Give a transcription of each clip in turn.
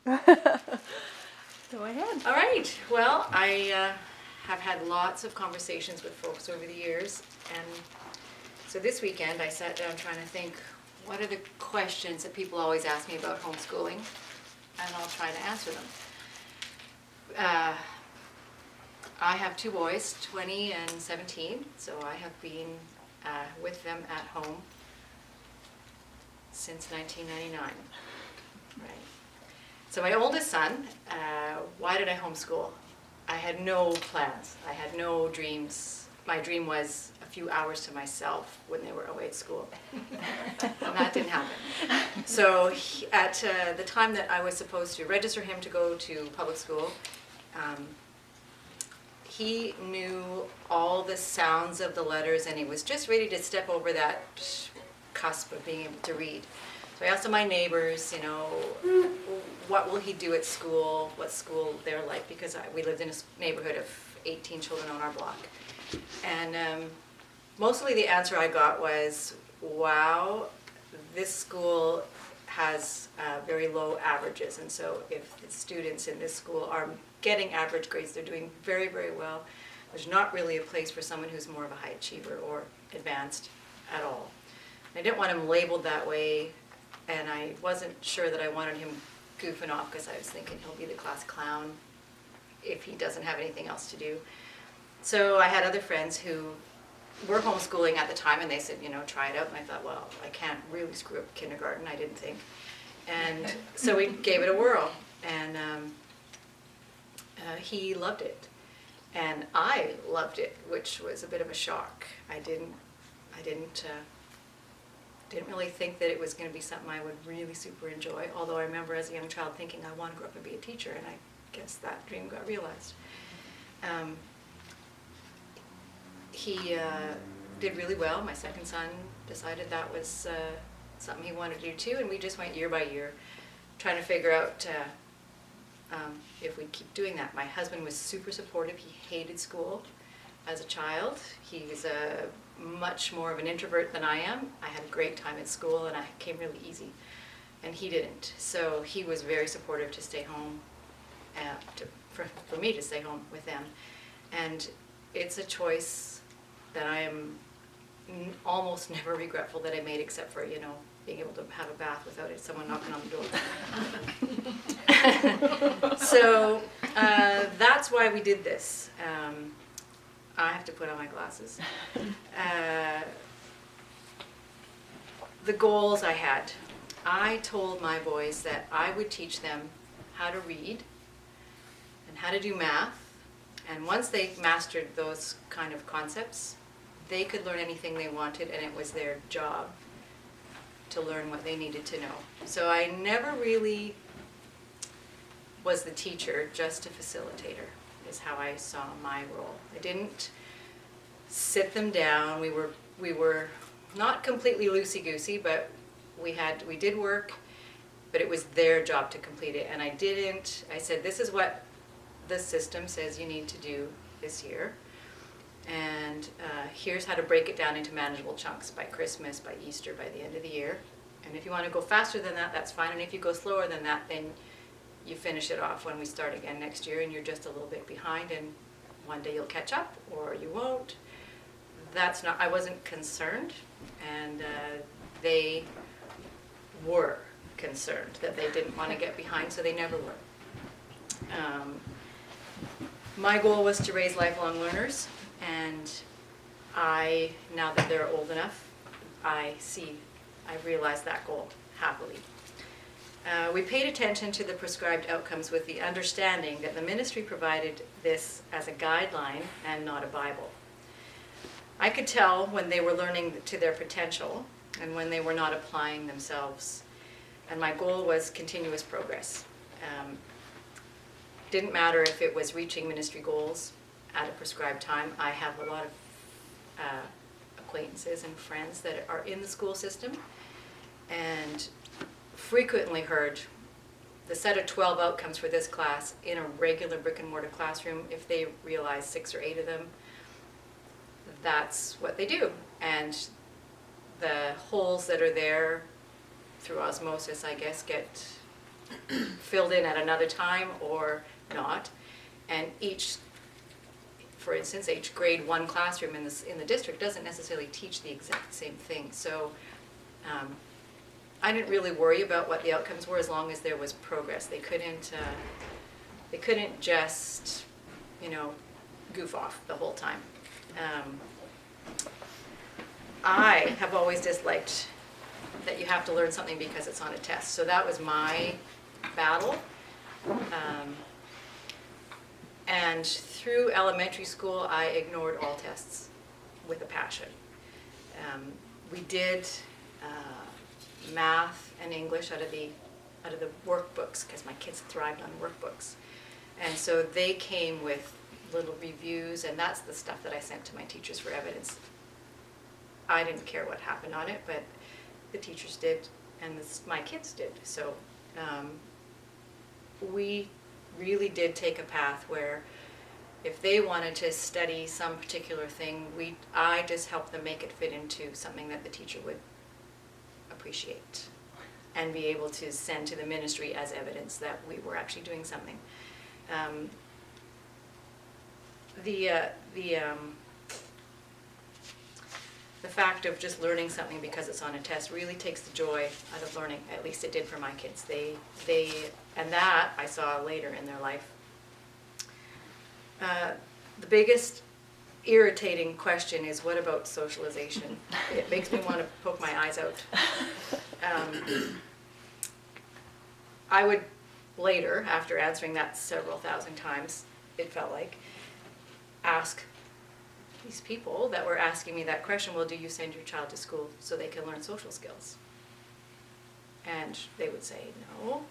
Go ahead. All right. Well, I have had lots of conversations with folks over the years, and so this weekend I sat down trying to think, what are the questions that people always ask me about homeschooling, and I'll try to answer them. I have two boys, 20 and 17, so I have been with them at home since 1999. Right. So my oldest son, why did I homeschool? I had no plans. I had no dreams. My dream was a few hours to myself when they were away at school. And that didn't happen. So at the time that I was supposed to register him to go to public school, he knew all the sounds of the letters, and he was just ready to step over that cusp of being able to read. So I asked my neighbors, what will he do at school, what school they're like, because we lived in a neighborhood of 18 children on our block. And mostly the answer I got was, wow, this school has very low averages, and so if the students in this school are getting average grades, they're doing very, very well. There's not really a place for someone who's more of a high achiever or advanced at all. I didn't want him labeled that way, and I wasn't sure that I wanted him goofing off, because I was thinking he'll be the class clown if he doesn't have anything else to do. So I had other friends who were homeschooling at the time, and they said, try it out. And I thought, well, I can't really screw up kindergarten, I didn't think. And so we gave it a whirl, and he loved it. And I loved it, which was a bit of a shock. I didn't really think that it was going to be something I would really super enjoy, although I remember as a young child thinking I want to grow up and be a teacher, and I guess that dream got realized. He did really well. My second son decided that was something he wanted to do too, and we just went year by year trying to figure out if we'd keep doing that. My husband was super supportive. He hated school as a child. He was much more of an introvert than I am. I had a great time at school, and I came really easy, and he didn't. So he was very supportive to stay home, for me to stay home with them. And it's a choice that I am almost never regretful that I made, except for, being able to have a bath without someone knocking on the door. So that's why we did this. I have to put on my glasses. The goals I had. I told my boys that I would teach them how to read and how to do math, and once they mastered those kind of concepts, they could learn anything they wanted, and it was their job to learn what they needed to know. So I never really was the teacher, just a facilitator, is how I saw my role. I didn't sit them down. We were not completely loosey-goosey, but we did work, but it was their job to complete it. And I said, this is what the system says you need to do this year, and here's how to break it down into manageable chunks by Christmas, by Easter, by the end of the year. And if you want to go faster than that, that's fine. And if you go slower than that, then you finish it off when we start again next year, and you're just a little bit behind, and one day you'll catch up or you won't. I wasn't concerned, and they were concerned that they didn't want to get behind, so they never were. My goal was to raise lifelong learners, and now that they're old enough, I realized that goal happily. We paid attention to the prescribed outcomes with the understanding that the ministry provided this as a guideline and not a Bible. I could tell when they were learning to their potential and when they were not applying themselves, and my goal was continuous progress. Didn't matter if it was reaching ministry goals at a prescribed time. I have a lot of acquaintances and friends that are in the school system, and frequently heard the set of 12 outcomes for this class in a regular brick and mortar classroom. If they realize 6 or 8 of them, that's what they do. And the holes that are there through osmosis, I guess, get filled in at another time or not. And for instance, each grade 1 classroom in the district doesn't necessarily teach the exact same thing. So I didn't really worry about what the outcomes were as long as there was progress. They couldn't just, goof off the whole time. I have always disliked that you have to learn something because it's on a test. So that was my battle. And through elementary school, I ignored all tests with a passion. We did math and English out of the workbooks, because my kids thrived on workbooks. And so they came with little reviews, and that's the stuff that I sent to my teachers for evidence. I didn't care what happened on it, but the teachers did, and my kids did. So we really did take a path where if they wanted to study some particular thing, I just helped them make it fit into something that the teacher would appreciate and be able to send to the ministry as evidence that we were actually doing something. The fact of just learning something because it's on a test really takes the joy out of learning. At least it did for my kids. And that I saw later in their life. The biggest irritating question is, what about socialization? It makes me want to poke my eyes out. I would later, after answering that several thousand times, it felt like, ask these people that were asking me that question, well, do you send your child to school so they can learn social skills? And they would say, no.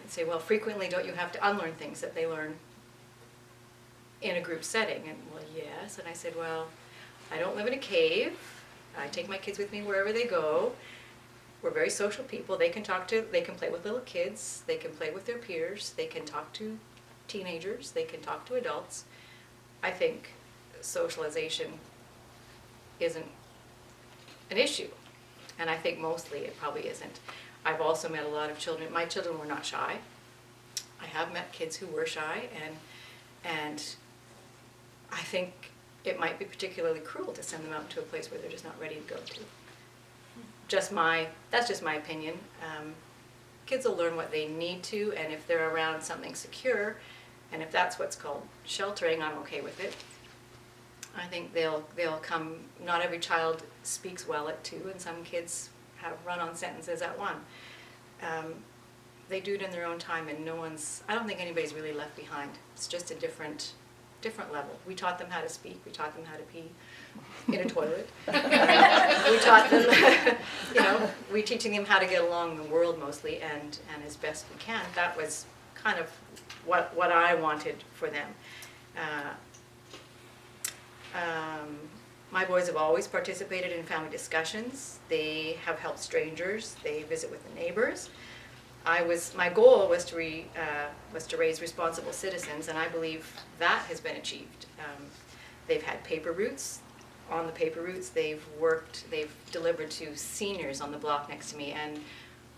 I'd say, well, frequently don't you have to unlearn things that they learn in a group setting? And, well, yes. And I said, well, I don't live in a cave. I take my kids with me wherever they go. We're very social people. They can play with little kids. They can play with their peers. They can talk to teenagers. They can talk to adults. I think socialization isn't an issue. And I think mostly it probably isn't. I've also met a lot of children. My children were not shy. I have met kids who were shy, and I think it might be particularly cruel to send them out to a place where they're just not ready to go to. That's just my opinion. Kids will learn what they need to, and if they're around something secure, and if that's what's called sheltering, I'm okay with it. I think they'll come. Not every child speaks well at 2, and some kids have run-on sentences at 1. They do it in their own time, and I don't think anybody's really left behind. It's just a different level. We taught them how to speak. We taught them how to pee in a toilet. We taught them, we're teaching them how to get along in the world mostly, and as best we can. That was kind of what I wanted for them. My boys have always participated in family discussions. They have helped strangers. They visit with the neighbors. My goal was to raise responsible citizens, and I believe that has been achieved. They've had paper routes. On the paper routes, they've delivered to seniors on the block next to me, and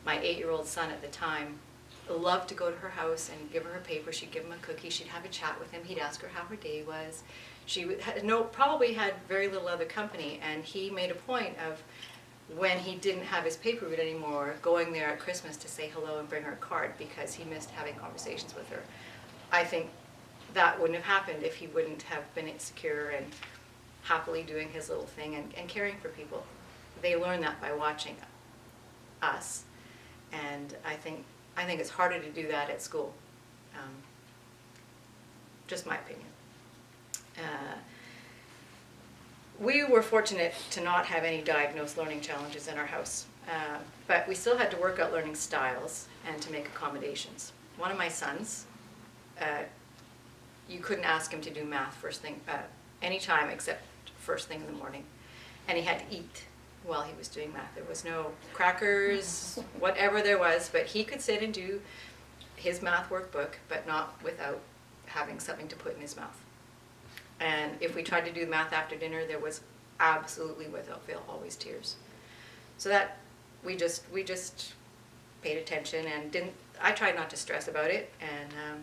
my 8-year-old son at the time loved to go to her house and give her a paper. She'd give him a cookie. She'd have a chat with him. He'd ask her how her day was. She probably had very little other company, and he made a point of, when he didn't have his paper route anymore, going there at Christmas to say hello and bring her a card because he missed having conversations with her. I think that wouldn't have happened if he wouldn't have been secure and happily doing his little thing and caring for people. They learn that by watching us, and I think it's harder to do that at school. Just my opinion. We were fortunate to not have any diagnosed learning challenges in our house, but we still had to work out learning styles and to make accommodations. One of my sons, you couldn't ask him to do math first thing, any time except first thing in the morning, and he had to eat while he was doing math. There was no crackers, whatever there was, but he could sit and do his math workbook, but not without having something to put in his mouth. And if we tried to do math after dinner, there was absolutely, without fail, always tears. So that we just paid attention and I tried not to stress about it, and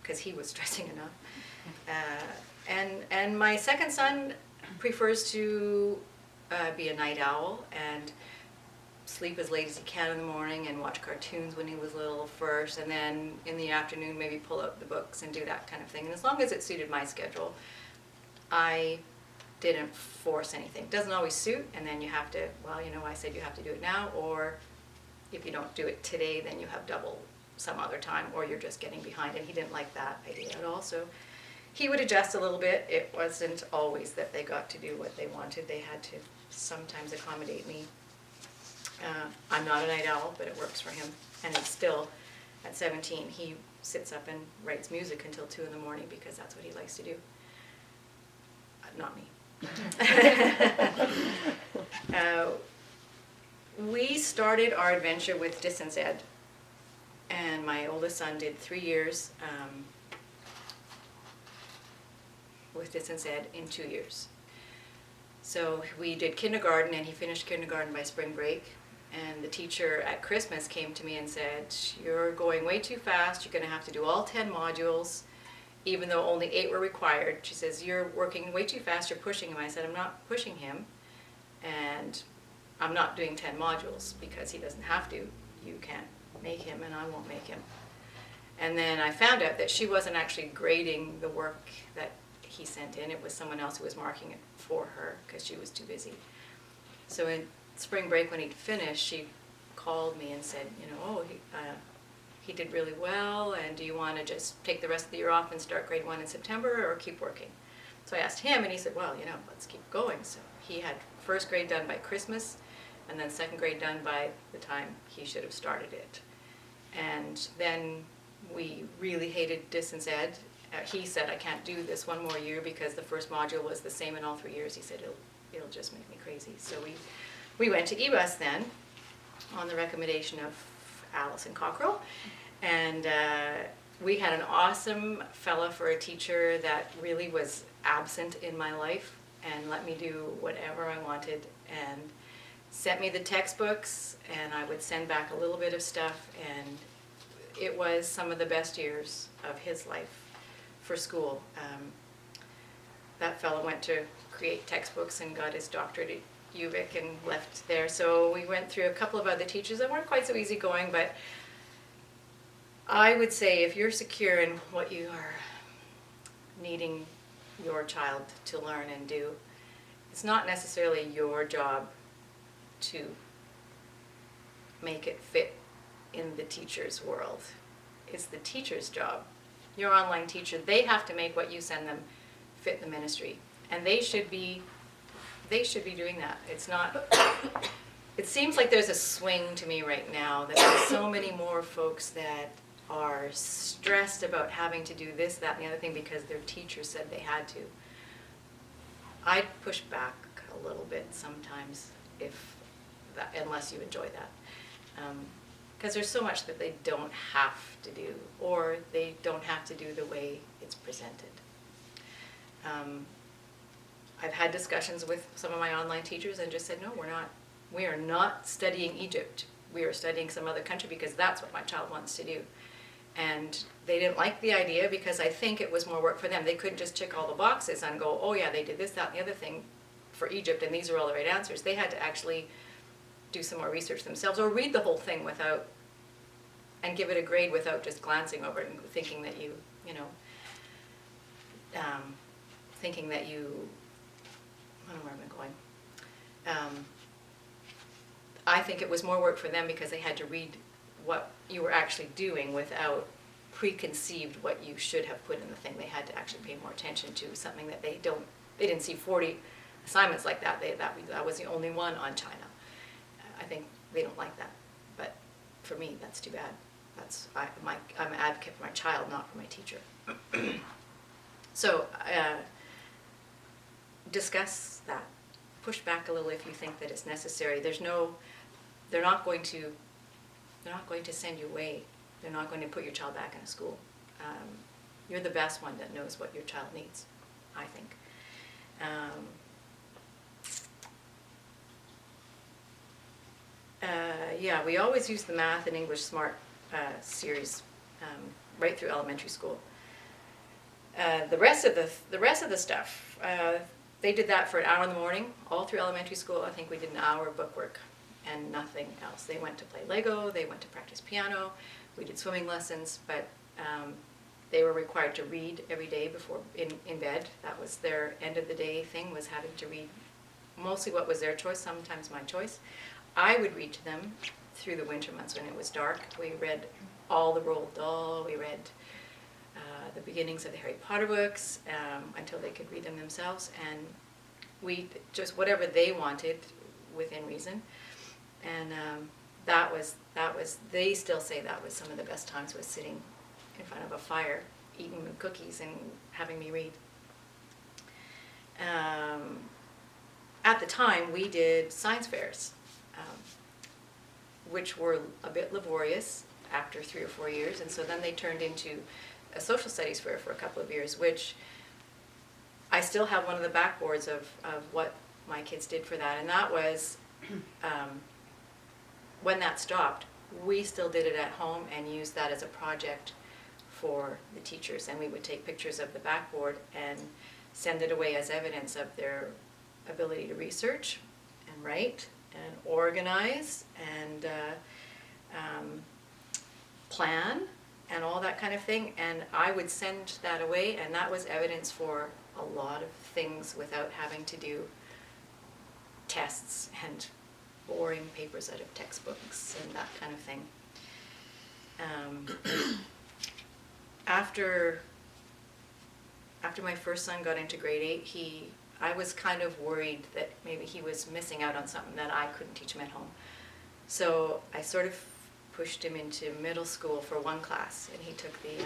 because he was stressing enough. And my second son prefers to be a night owl and sleep as late as he can in the morning and watch cartoons when he was little first, and then in the afternoon maybe pull out the books and do that kind of thing. And as long as it suited my schedule, I didn't force anything. It doesn't always suit, and then you have to, well, you know, I said you have to do it now, or if you don't do it today, then you have double some other time, or you're just getting behind. And he didn't like that idea at all. So he would adjust a little bit. It wasn't always that they got to do what they wanted. They had to sometimes accommodate me. I'm not a night owl, but it works for him. And he's still, at 17, he sits up and writes music until 2 in the morning because that's what he likes to do. Not me. We started our adventure with distance ed, and my oldest son did 3 years with distance ed in 2 years. So we did kindergarten, and he finished kindergarten by spring break. And the teacher at Christmas came to me and said, "You're going way too fast. You're going to have to do all 10 modules, even though only 8 were required." She says, "You're working way too fast. You're pushing him." I said, "I'm not pushing him, and I'm not doing 10 modules because he doesn't have to. You can't make him, and I won't make him." And then I found out that she wasn't actually grading the work that he sent in. It was someone else who was marking it for her because she was too busy. So in spring break, when he'd finished, she called me and said, you know, "Oh, he did really well, and do you want to just take the rest of the year off and start grade 1 in September, or keep working?" So I asked him, and he said, "Well, you know, let's keep going." So he had first grade done by Christmas, and then second grade done by the time he should have started it. And then we really hated distance ed. He said, "I can't do this one more year because the first module was the same in all 3 years." He said, it'll just make me crazy. So we went to eBus then, on the recommendation of Allison Cockrell, and we had an awesome fella for a teacher that really was absent in my life and let me do whatever I wanted, and sent me the textbooks, and I would send back a little bit of stuff, and it was some of the best years of his life for school. That fellow went to create textbooks and got his doctorate at UVic and left there. So we went through a couple of other teachers that weren't quite so easygoing, but I would say if you're secure in what you are needing your child to learn and do, it's not necessarily your job to make it fit in the teacher's world. It's the teacher's job. Your online teacher, they have to make what you send them fit the ministry, and they should be doing that. It's not, it seems like there's a swing to me right now that there's so many more folks that are stressed about having to do this, that, and the other thing because their teacher said they had to. I'd push back a little bit sometimes, unless you enjoy that. Because there's so much that they don't have to do, or they don't have to do the way it's presented. I've had discussions with some of my online teachers and just said, no, we are not studying Egypt. We are studying some other country because that's what my child wants to do. And they didn't like the idea because I think it was more work for them. They couldn't just tick all the boxes and go, oh yeah, they did this, that, and the other thing for Egypt, and these are all the right answers. They had to actually do some more research themselves, or read the whole thing and give it a grade without just glancing over it and thinking that I don't know where am I going. I think it was more work for them because they had to read what you were actually doing without preconceived what you should have put in the thing. They had to actually pay more attention to something that they didn't see 40 assignments like that. That was the only one on China. I think they don't like that, but for me, that's too bad. I'm an advocate for my child, not for my teacher. So discuss that. Push back a little if you think that it's necessary. They're not going to send you away. They're not going to put your child back in a school. You're the best one that knows what your child needs, I think. Yeah, we always use the math and English SMART series right through elementary school. The rest of the stuff, they did that for an hour in the morning, all through elementary school. I think we did an hour of bookwork and nothing else. They went to play Lego, they went to practice piano, we did swimming lessons, but they were required to read every day before in bed. That was their end of the day thing, was having to read mostly what was their choice, sometimes my choice. I would read to them through the winter months when it was dark. We read all the Roald Dahl, we read the beginnings of the Harry Potter books until they could read them themselves, and we just whatever they wanted within reason. And that was they still say that was some of the best times, was sitting in front of a fire eating cookies and having me read. At the time we did science fairs, which were a bit laborious after 3 or 4 years, and so then they turned into a social studies fair for a couple of years, which I still have one of the backboards of what my kids did for that, and that was when that stopped, we still did it at home and used that as a project for the teachers, and we would take pictures of the backboard and send it away as evidence of their ability to research and write and organize and plan and all that kind of thing. And I would send that away, and that was evidence for a lot of things without having to do tests and boring papers out of textbooks and that kind of thing. After my first son got into grade 8, I was kind of worried that maybe he was missing out on something that I couldn't teach him at home. So I sort of pushed him into middle school for one class, and he took the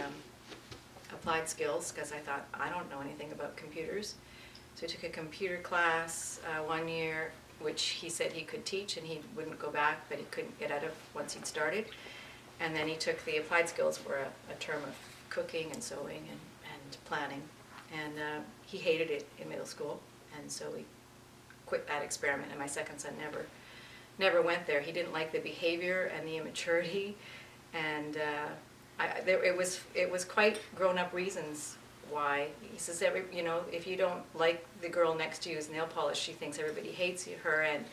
applied skills, because I thought, I don't know anything about computers. So he took a computer class 1 year, which he said he could teach, and he wouldn't go back, but he couldn't get out of once he'd started. And then he took the applied skills for a term of cooking and sewing and planning. And he hated it in middle school, and so we quit that experiment, and my second son never went there. He didn't like the behavior and the immaturity, and it was quite grown-up reasons why. He says, if you don't like the girl next to you's nail polish, she thinks everybody hates her, and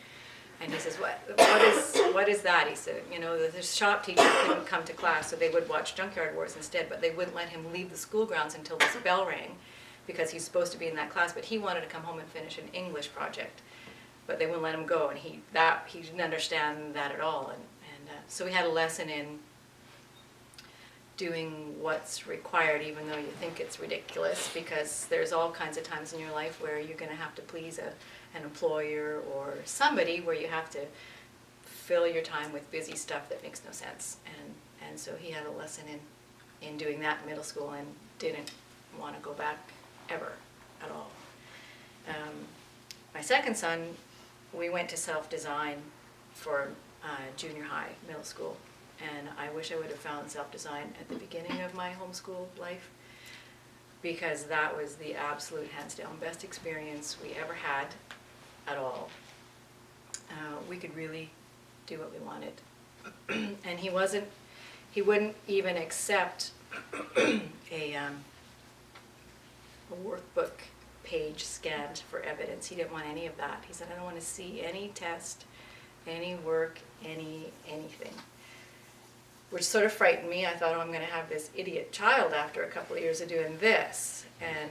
he says, what is that? He said, the shop teacher couldn't come to class, so they would watch Junkyard Wars instead, but they wouldn't let him leave the school grounds until this bell rang, because he's supposed to be in that class, but he wanted to come home and finish an English project, but they wouldn't let him go, and he didn't understand that at all, and so we had a lesson in doing what's required, even though you think it's ridiculous, because there's all kinds of times in your life where you're going to have to please an employer or somebody, where you have to fill your time with busy stuff that makes no sense. And so he had a lesson in doing that in middle school, and didn't want to go back ever at all. My second son, we went to self-design for junior high, middle school. And I wish I would have found self-design at the beginning of my homeschool life, because that was the absolute hands down best experience we ever had at all. We could really do what we wanted. And he wouldn't even accept a workbook page scanned for evidence. He didn't want any of that. He said, I don't want to see any test, any work, anything. Which sort of frightened me. I thought, I'm going to have this idiot child after a couple of years of doing this. And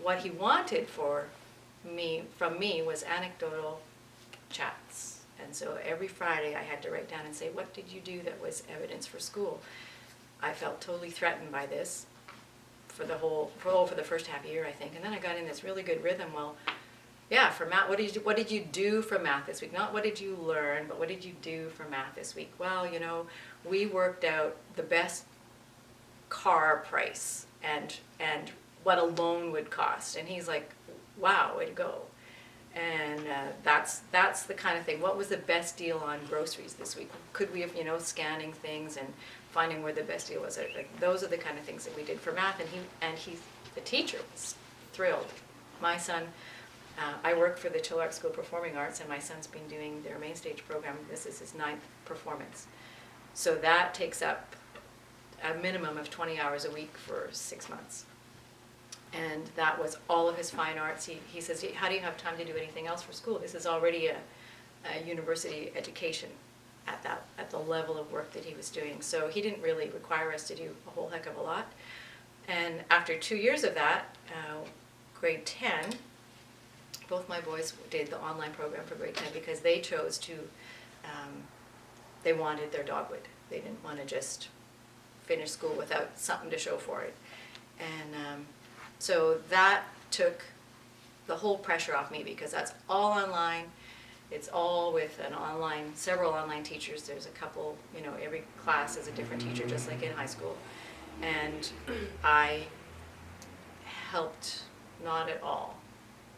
what he wanted from me was anecdotal chats. And so every Friday I had to write down and say, what did you do that was evidence for school? I felt totally threatened by this for the first half year, I think. And then I got in this really good rhythm. Well, yeah, for math, what did you do for math this week? Not what did you learn, but what did you do for math this week? Well, we worked out the best car price and what a loan would cost. And he's like, wow, way to go. And that's the kind of thing. What was the best deal on groceries this week? Could we have, scanning things and finding where the best deal was? Like, those are the kind of things that we did for math. And the teacher was thrilled. My son, I work for the Chilliwack School of Performing Arts, and my son's been doing their main stage program. This is his 9th performance. So that takes up a minimum of 20 hours a week for 6 months. And that was all of his fine arts. He says, how do you have time to do anything else for school? This is already a university education at the level of work that he was doing. So he didn't really require us to do a whole heck of a lot. And after 2 years of that, grade 10, both my boys did the online program for grade 10 because they chose to, they wanted their dogwood. They didn't want to just finish school without something to show for it. And so that took the whole pressure off me because that's all online. It's all with several online teachers. There's a couple, every class is a different teacher, just like in high school. And I helped not at all,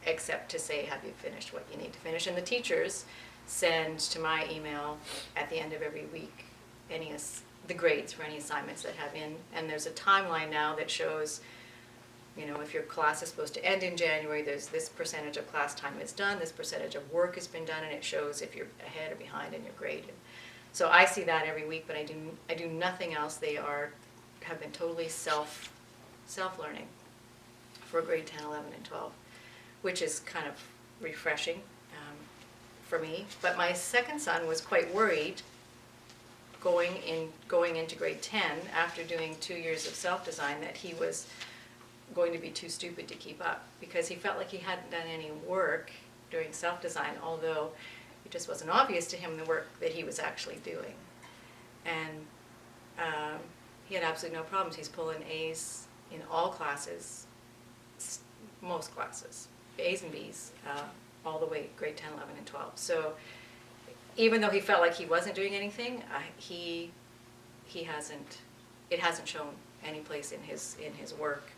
except to say, have you finished what you need to finish? And the teachers send to my email at the end of every week the grades for any assignments that have in. And there's a timeline now that shows, if your class is supposed to end in January, there's this percentage of class time is done, this percentage of work has been done, and it shows if you're ahead or behind in your grade. And so I see that every week, but I do nothing else. They have been totally self-learning for grade 10, 11, and 12, which is kind of refreshing for me. But my second son was quite worried going into grade 10 after doing 2 years of self-design that he was going to be too stupid to keep up, because he felt like he hadn't done any work doing self-design, although it just wasn't obvious to him the work that he was actually doing. And he had absolutely no problems. He's pulling A's in all classes, most classes, A's and B's, all the way grade 10, 11, and 12. So even though he felt like he wasn't doing anything, it hasn't shown any place in his work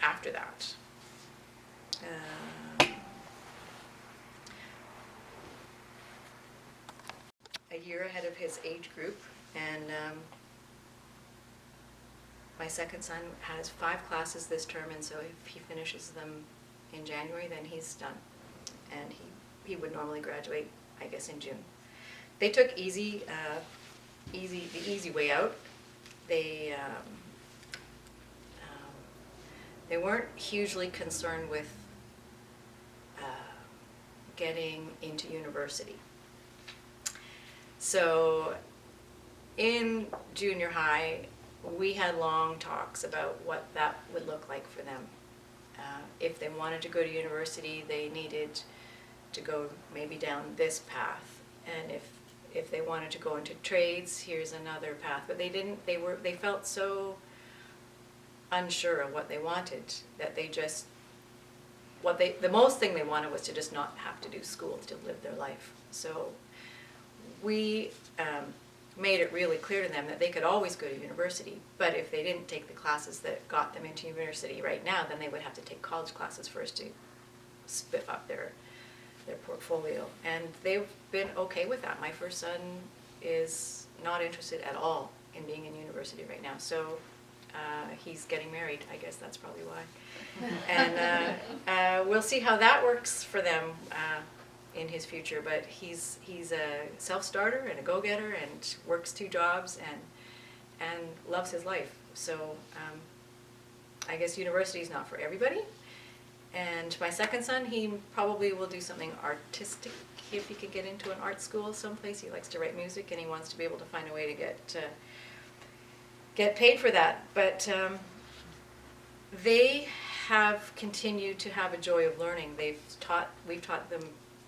after that. A year ahead of his age group, and my second son has 5 classes this term, and so if he finishes them in January, then he's done. And he would normally graduate, I guess, in June. They took the easy way out. They weren't hugely concerned with getting into university. So in junior high, we had long talks about what that would look like for them. If they wanted to go to university, they needed to go maybe down this path. And if they wanted to go into trades, here's another path. But they felt so unsure of what they wanted that the most thing they wanted was to just not have to do school, to live their life. So we made it really clear to them that they could always go to university, but if they didn't take the classes that got them into university right now, then they would have to take college classes first to spiff up their portfolio. And they've been okay with that. My first son is not interested at all in being in university right now, so he's getting married. I guess that's probably why. And we'll see how that works for them in his future. But he's a self-starter and a go-getter and works 2 jobs and loves his life. So I guess university is not for everybody. And my second son, he probably will do something artistic if he could get into an art school someplace. He likes to write music and he wants to be able to find a way to get paid for that. But they have continued to have a joy of learning. We've taught them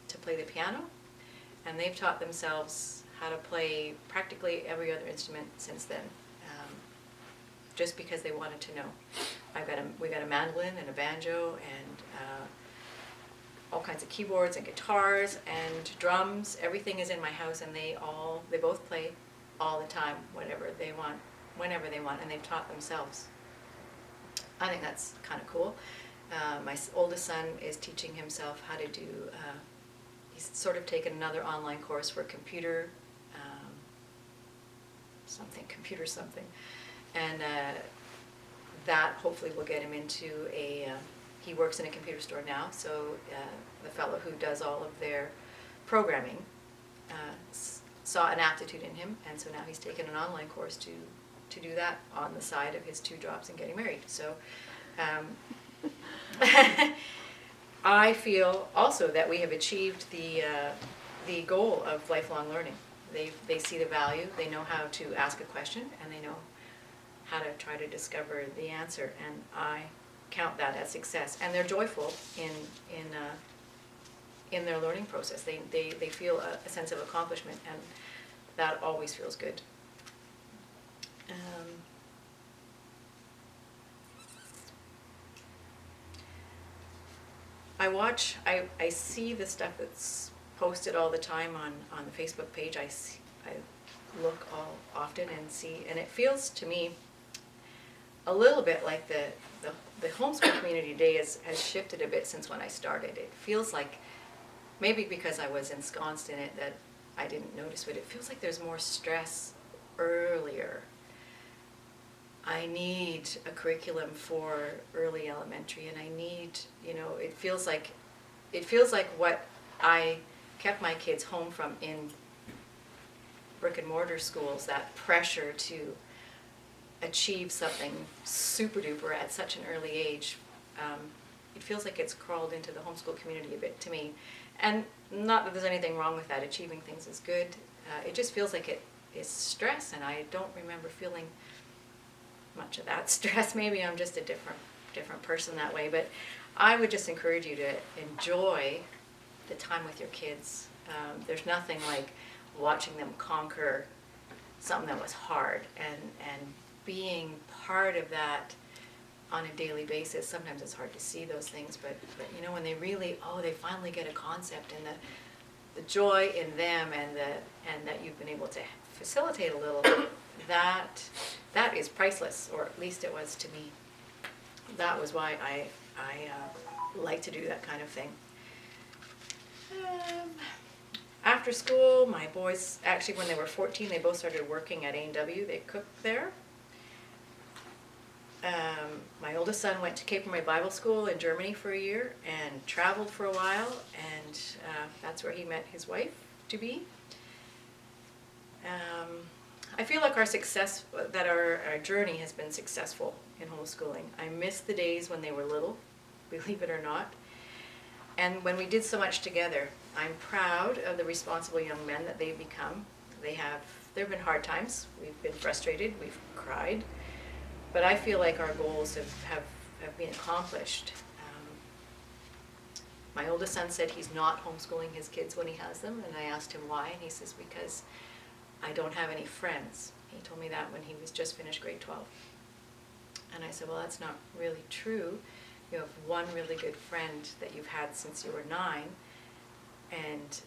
to play the piano, and they've taught themselves how to play practically every other instrument since then, just because they wanted to know. We got a mandolin and a banjo and all kinds of keyboards and guitars and drums. Everything is in my house, and they both play all the time, whenever they want, and they've taught themselves. I think that's kind of cool. My oldest son is teaching himself how to do, he's sort of taken another online course for computer something. And that hopefully will get him into he works in a computer store now, so the fellow who does all of their programming saw an aptitude in him, and so now he's taken an online course to do that on the side of his 2 jobs and getting married. So I feel also that we have achieved the goal of lifelong learning. They see the value, they know how to ask a question, and they know how to try to discover the answer, and I count that as success. And they're joyful in their learning process. They feel a sense of accomplishment, and that always feels good. I see the stuff that's posted all the time on the Facebook page. I look all often and see, and it feels to me a little bit like the homeschool community today has shifted a bit since when I started. It feels like, maybe because I was ensconced in it, that I didn't notice, but it feels like there's more stress earlier. I need a curriculum for early elementary, and I need, it feels like what I kept my kids home from in brick and mortar schools, that pressure to achieve something super duper at such an early age. It feels like it's crawled into the homeschool community a bit to me. And not that there's anything wrong with that, achieving things is good. It just feels like it is stress, and I don't remember feeling much of that stress. Maybe I'm just a different person that way, but I would just encourage you to enjoy the time with your kids. There's nothing like watching them conquer something that was hard, and being part of that on a daily basis. Sometimes it's hard to see those things, but when they really, they finally get a concept, and the joy in them, and that you've been able to facilitate a little, that is priceless, or at least it was to me. That was why I like to do that kind of thing. After school, my boys, actually when they were 14, they both started working at A&W. They cooked there. My oldest son went to Cape May Bible School in Germany for a year and traveled for a while, and that's where he met his wife to be. I feel like our journey has been successful in homeschooling. I miss the days when they were little, believe it or not, and when we did so much together. I'm proud of the responsible young men that they've become. There have been hard times. We've been frustrated. We've cried. But I feel like our goals have been accomplished. My oldest son said he's not homeschooling his kids when he has them, and I asked him why, and he says, because I don't have any friends. He told me that when he was just finished grade 12. And I said, well, that's not really true. You have one really good friend that you've had since you were 9, and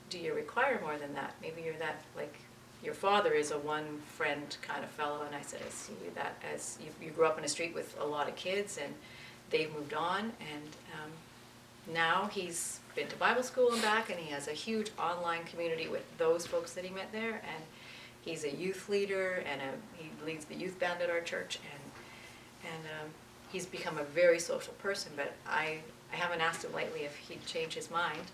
do you require more than that? Maybe you're that, like, your father is a one friend kind of fellow. And I said, I see that as you grew up in a street with a lot of kids, and they've moved on, and now he's been to Bible school and back, and he has a huge online community with those folks that he met there, and he's a youth leader, and he leads the youth band at our church, and he's become a very social person. But I haven't asked him lately if he'd change his mind.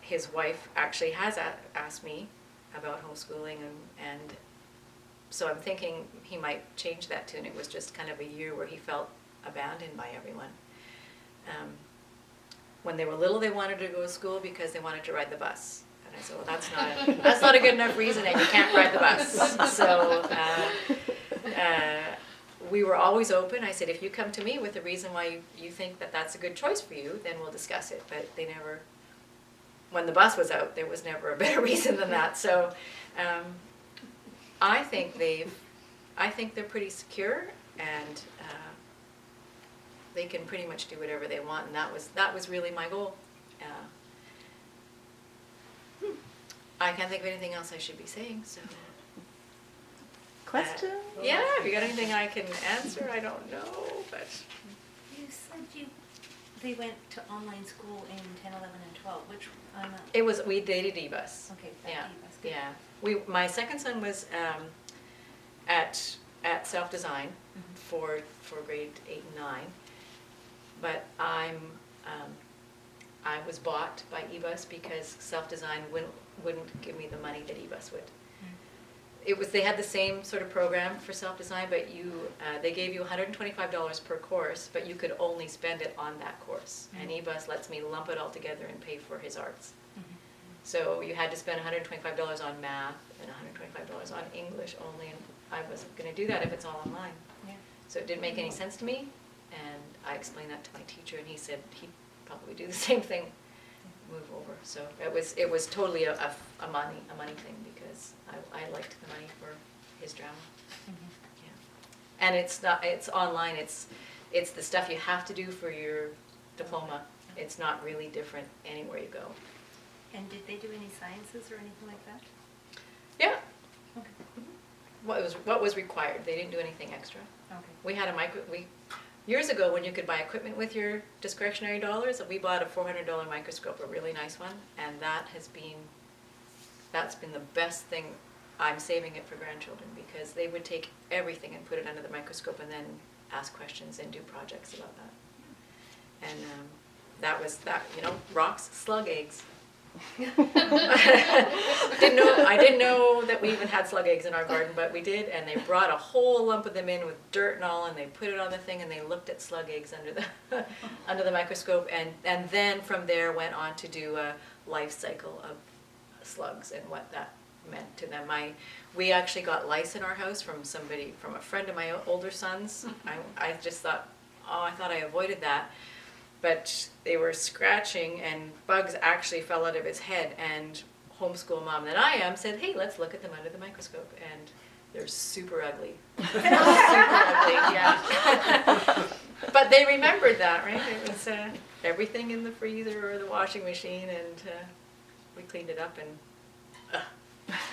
His wife actually has asked me about homeschooling, and so I'm thinking he might change that tune. It was just kind of a year where he felt abandoned by everyone. When they were little, they wanted to go to school because they wanted to ride the bus. And I said, well, that's not a good enough reason, and you can't ride the bus. So we were always open. I said, if you come to me with a reason why you think that that's a good choice for you, then we'll discuss it. But they never, when the bus was out, there was never a better reason than that. So I think they're pretty secure, and they can pretty much do whatever they want, and that was really my goal. I can't think of anything else I should be saying. So. Question? Yeah, if you got anything I can answer, I don't know, but. You said they went to online school in 10, 11, and 12. Which We dated eBus. Okay. Yeah. eBus, good. Yeah. My second son was at self-design for grade 8 and 9, but I'm I was bought by eBus because self-design wouldn't give me the money that eBus would. They had the same sort of program for self-design, but they gave you $125 per course, but you could only spend it on that course. And eBus lets me lump it all together and pay for his arts. So you had to spend $125 on math and $125 on English only, and I wasn't going to do that if it's all online. Yeah. So it didn't make any sense to me, and I explained that to my teacher, and he said he'd probably do the same thing, move over. So it was totally a money thing, because I liked the money for his drama. Yeah. And it's online. It's the stuff you have to do for your diploma. It's not really different anywhere you go. And did they do any sciences or anything like that? Yeah. Okay. What was required. They didn't do anything extra. Okay. We had years ago, when you could buy equipment with your discretionary dollars, we bought a $400 microscope, a really nice one, and that's been the best thing. I'm saving it for grandchildren, because they would take everything and put it under the microscope and then ask questions and do projects about that. And that was rocks, slug eggs. I didn't know that we even had slug eggs in our garden, but we did, and they brought a whole lump of them in with dirt and all, and they put it on the thing, and they looked at slug eggs under the microscope, and then from there went on to do a life cycle of slugs and what that meant to them. We actually got lice in our house from a friend of my older son's. I just thought, I thought I avoided that. But they were scratching, and bugs actually fell out of his head, and homeschool mom that I am said, hey, let's look at them under the microscope, and they're super ugly. Super ugly, yeah. But they remembered that, right? It was everything in the freezer or the washing machine, and we cleaned it up, and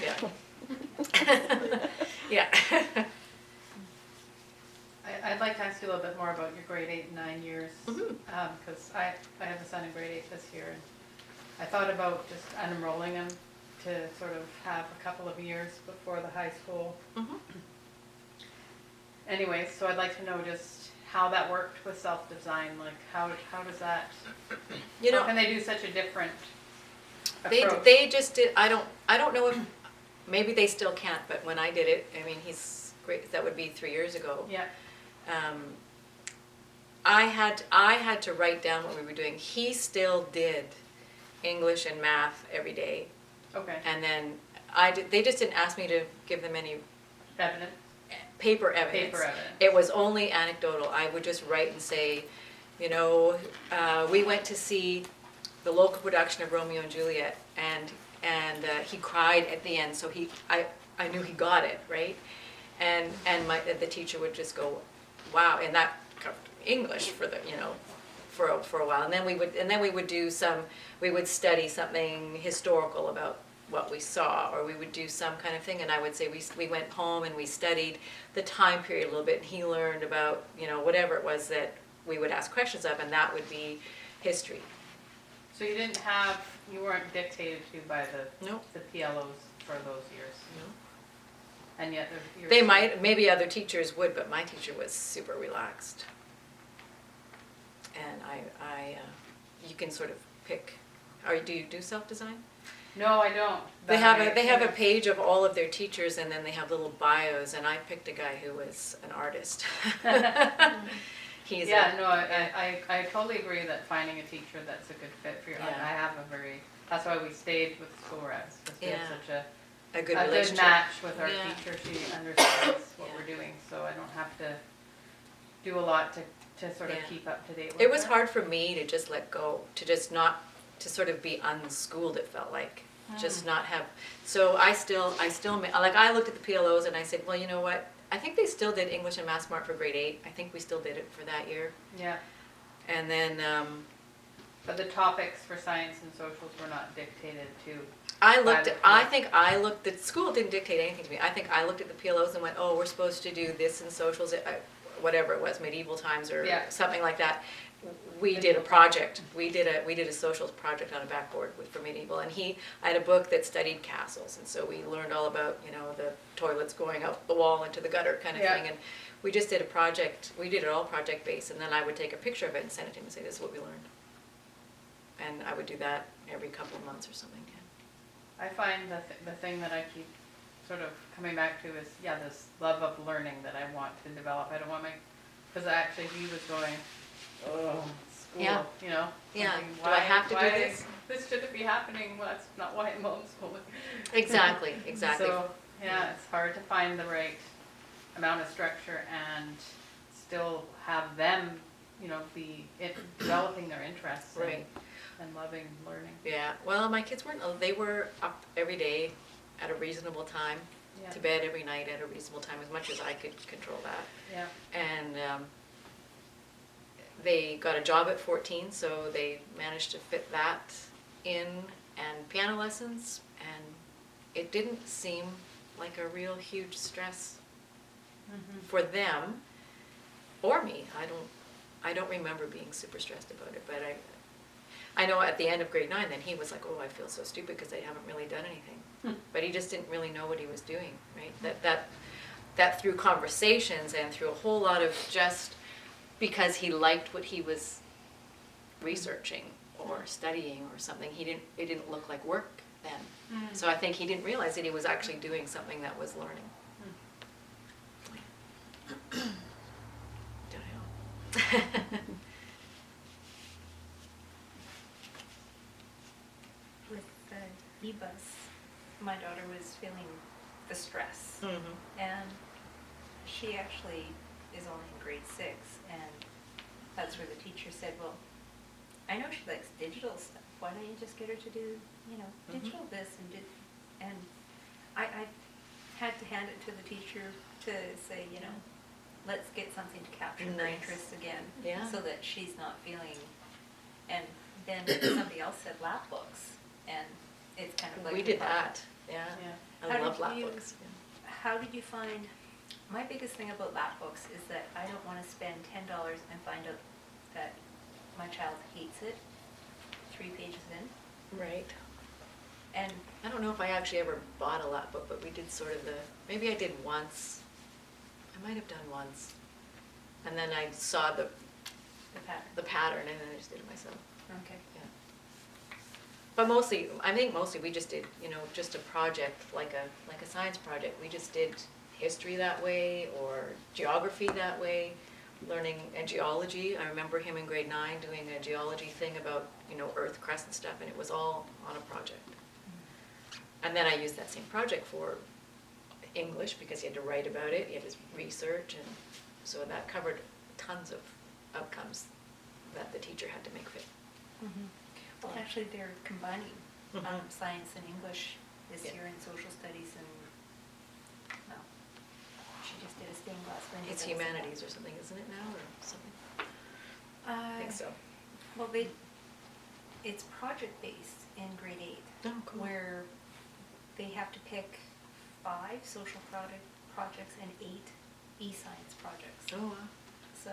yeah. Yeah. I'd like to ask you a little bit more about your grade 8 and 9 years, Mhm. because I have a son in grade 8 this year, and I thought about just unenrolling him to sort of have a couple of years before the high school. Mhm. Anyways, so I'd like to know just how that worked with self-design, like how does that, how can they do such a different approach? They just did. I don't know if maybe they still can't, but when I did it, I mean, he's great. That would be 3 years ago. Yeah. I had to write down what we were doing. He still did English and math every day, Okay. and then they just didn't ask me to give them any Evidence. paper evidence. Paper evidence. It was only anecdotal. I would just write and say, we went to see the local production of Romeo and Juliet, and he cried at the end. So I knew he got it, right? And the teacher would just go, wow, and that covered English for for a while, and then we would study something historical about what we saw, or we would do some kind of thing, and I would say we went home and we studied the time period a little bit, and he learned about whatever it was that we would ask questions of, and that would be history. So you weren't dictated to by Nope. the PLOs for those years? No. And yet They might, maybe other teachers would, but my teacher was super relaxed. And you can sort of pick. Do you do self-design? No, I don't. They have a page of all of their teachers, and then they have little bios, and I picked a guy who was an artist. I totally agree that finding a teacher that's a good fit for your, Yeah. that's why we stayed with the school reps, because we have Yeah. such A good a good relationship. match with our Yeah. teacher. She understands what Yeah. we're doing, so I don't have to do a lot to sort of Yeah. keep up to date with It was her. hard for me to just let go, to sort of be unschooled, it felt like. Just not have, so I looked at the PLOs and I said, well, you know what? I think they still did English and Math Smart for grade 8. I think we still did it for that year. Yeah, And then but the topics for science and socials were not dictated to. the school didn't dictate anything to me. I think I looked at the PLOs and went, oh, we're supposed to do this in socials, whatever it was, medieval times or something like that. We did a project. We did a socials project on a backboard for medieval, and I had a book that studied castles, and so we learned all about the toilets going out the wall into the gutter kind of thing, and we just did a project. We did it all project based, and then I would take a picture of it and send it to him and say, this is what we learned. and I would do that every couple of months or something, yeah. I find the thing that I keep sort of coming back to is, yeah, this love of learning that I want to develop. I don't want my, because actually he was going, oh, school, Yeah. you know? Yeah. thinking, Do I have to do why this? This shouldn't be happening. Well, that's not why I'm homeschooling. Exactly, exactly. So, yeah, it's hard to find the right amount of structure and still have them, you know, be developing their interests Right. and loving learning. Yeah, well, my kids weren't, they were up every day at a reasonable time, Yeah. to bed every night at a reasonable time, as much as I could control that. Yeah. And they got a job at 14, so they managed to fit that in, and piano lessons, and it didn't seem like a real huge stress for them or me. I don't remember being super stressed about it, but I know at the end of grade 9, then he was like, oh, I feel so stupid because I haven't really done anything. But he just didn't really know what he was doing, right? That through conversations and through a whole lot of just because he liked what he was researching or studying or something, it didn't look like work then. So I think he didn't realize that he was actually doing something that was learning. Don't know. With the e-bus, my daughter was feeling the stress. And she actually is only in grade 6, and that's where the teacher said, well, I know she likes digital stuff. Why don't you just get her to do, you know, digital this and I had to hand it to the teacher to say, you know, let's get something to capture her Nice. interest again, Yeah. so that she's not feeling. And then somebody else said lap books, and it's kind of like We did that, yeah. Yeah. I How love did lap you- books. How did you find, my biggest thing about lap books is that I don't want to spend $10 and find out that my child hates it 3 pages in. Right. And I don't know if I actually ever bought a lap book, but we did sort of maybe I did once. I might have done once. And then I saw the the pattern. pattern and then I just did it myself. Okay. Yeah. But mostly, I think mostly we just did, you know, just a project, like a science project. We just did history that way or geography that way, learning and geology. I remember him in grade 9 doing a geology thing about, you know, Earth crust and stuff, and it was all on a project. And then I used that same project for English because he had to write about it, he had to research, and so that covered tons of outcomes that the teacher had to make fit. Well, actually, they're combining science and English this Yeah. year in social studies, and, well, she just did a stained glass window. It's humanities or something, isn't it now, or something? I think so. Well, it's project-based in grade 8. Oh, cool. Where they have to pick 5 social projects and 8 e-science projects. Oh, wow. So,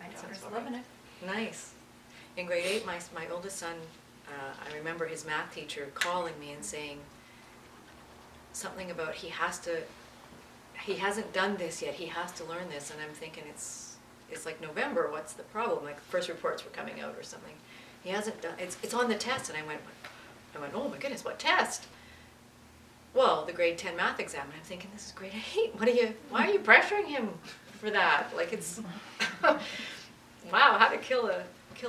my That daughter's sounds loving it. Nice. In grade 8, my oldest son, I remember his math teacher calling me and saying something about he hasn't done this yet, he has to learn this, and I'm thinking it's like November, what's the problem? Like first reports were coming out or something. He hasn't done, it's on the test, and I went, oh my goodness, what test? Well, the grade 10 math exam, and I'm thinking, this is grade 8, why are you pressuring him for that? Like it's, wow, how to kill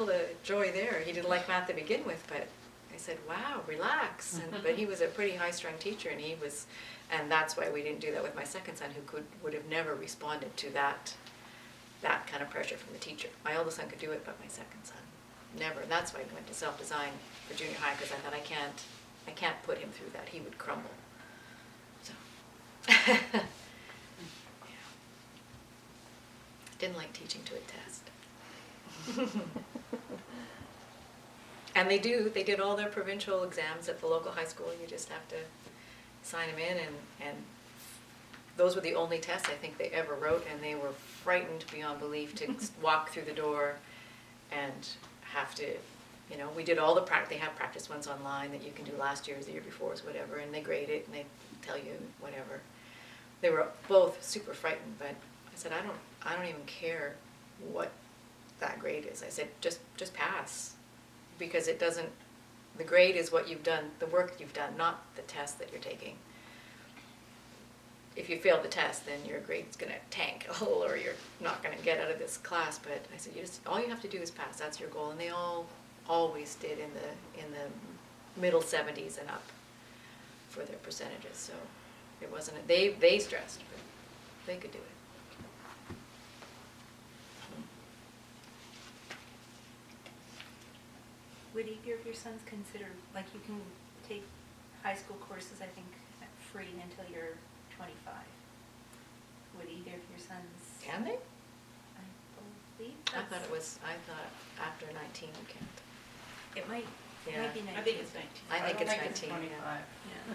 the joy there. He didn't like math to begin with, but I said, wow, relax. But he was a pretty high-strung teacher, and that's why we didn't do that with my second son, who would have never responded to that kind of pressure from the teacher. My oldest son could do it, but my second son, never. And that's why I went to self-design for junior high, because I thought I can't put him through that. He would crumble. So, yeah. Didn't like teaching to a test. And they did all their provincial exams at the local high school. You just have to sign them in, and those were the only tests I think they ever wrote, and they were frightened beyond belief to walk through the door and have to, you know, we did all they have practice ones online that you can do last year's, the year before's, whatever, and they grade it and they tell you whatever. They were both super frightened, but I said, I don't even care what that grade is. I said, just pass. because it doesn't, the grade is what you've done, the work you've done, not the test that you're taking. If you fail the test, then your grade's gonna tank a little, or you're not gonna get out of this class. But I said, all you have to do is pass. That's your goal. And they always did in the middle 70s and up for their percentages. So it wasn't they stressed, but they could do it. Would either of your sons consider, like you can take high school courses, I think, free until you're 25. Would either of your sons? Can they? I believe I thought that's- after 19 you can't. It might Yeah. be 19. I think it's 19. I think it's don't 19. 25. Yeah.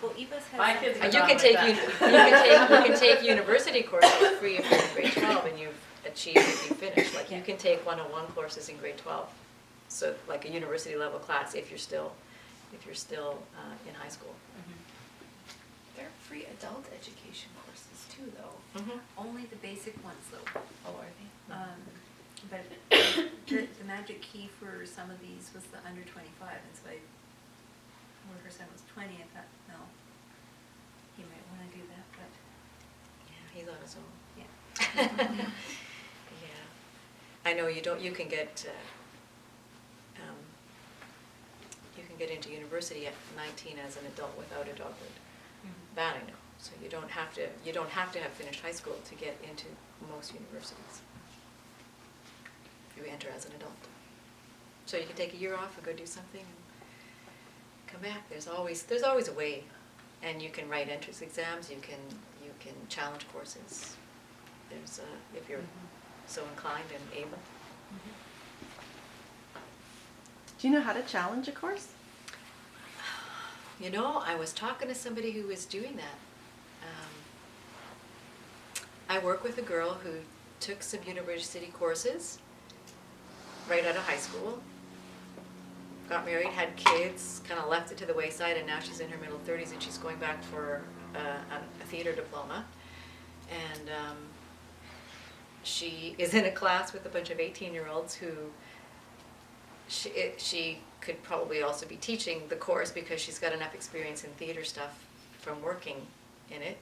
Well, EBUS has. My kids And are you can not take like you can take university courses free if you're in grade 12 and you've achieved if you finish. Like you Yeah. can take 101 courses in grade 12, so like a university level class if you're still in high school. They're free adult education courses too, though. Only the basic ones though. Oh, are they? But the magic key for some of these was the under 25, and so where her son was 20, I thought, no, he might want to do that, but Yeah, he's on his own. yeah. Yeah, I know you can get into university at 19 as an adult without a dogwood. That I know. So you don't have to have finished high school to get into most universities. You enter as an adult. So you can take a year off and go do something and come back. There's always a way, and you can write entrance exams. You can challenge courses. There's if you're so inclined and able. Do you know how to challenge a course? You know, I was talking to somebody who was doing that. I work with a girl who took some university courses right out of high school, got married, had kids, kind of left it to the wayside, and now she's in her middle 30s and she's going back for a theater diploma. And she is in a class with a bunch of 18-year-olds who she could probably also be teaching the course because she's got enough experience in theater stuff from working in it.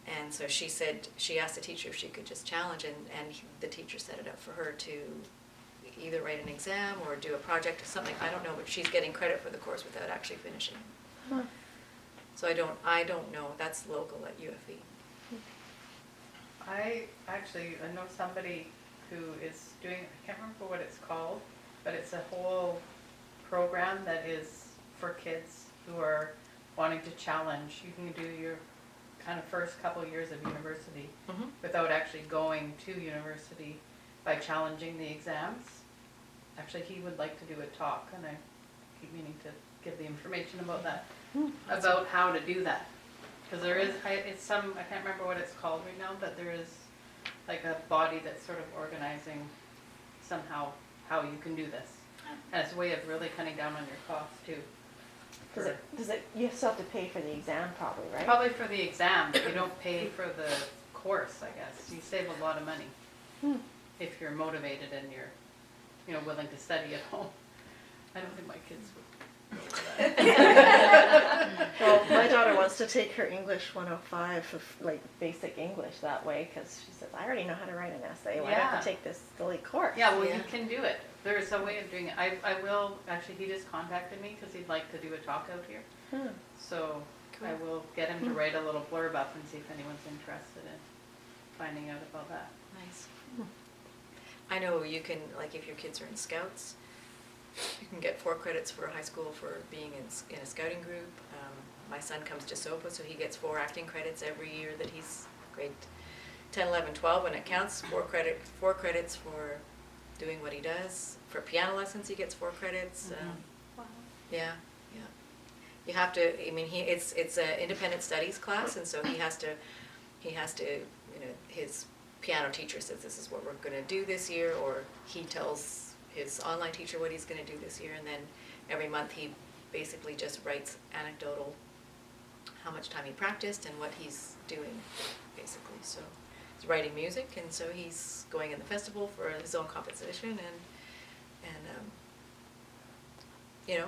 And so she said, she asked the teacher if she could just challenge, and the teacher set it up for her to either write an exam or do a project or something. I don't know, but she's getting credit for the course without actually finishing. Huh. So I don't know. That's local at UFE. I know somebody who is doing, I can't remember what it's called, but it's a whole program that is for kids who are wanting to challenge. You can do your kind of first couple years of university without actually going to university by challenging the exams. Actually, he would like to do a talk, and I keep meaning to give the information about that, about how to do that. Because there is, I can't remember what it's called right now, but there is like a body that's sort of organizing somehow how you can do this. And it's a way of really cutting down on your costs too. You still have to pay for the exam probably, right? Probably for the exam, you don't pay for the course, I guess. You save a lot of money if you're motivated and you're willing to study at home. I don't think my kids would go for that. Well, my daughter wants to take her English 105 for like basic English that way because she says, I already know how to write an essay. Why do I have to take this silly course? Yeah, well, Yeah. you can do it. There's a way of doing it. I will, actually, he just contacted me because he'd like to do a talk out here. So I will get him to write a little blurb up and see if anyone's interested in finding out about that. Nice. I know you can, like if your kids are in scouts, you can get 4 credits for high school for being in a scouting group. My son comes to SOPA, so he gets 4 acting credits every year that he's grade 10, 11, 12 when it counts. 4 credits for doing what he does. For piano lessons, he gets 4 credits. Wow. Yeah. You have to. I mean, it's an independent studies class, and so he has to. His piano teacher says this is what we're going to do this year, or he tells his online teacher what he's going to do this year, and then every month he basically just writes anecdotal how much time he practiced and what he's doing, basically. So he's writing music, and so he's going in the festival for his own composition, and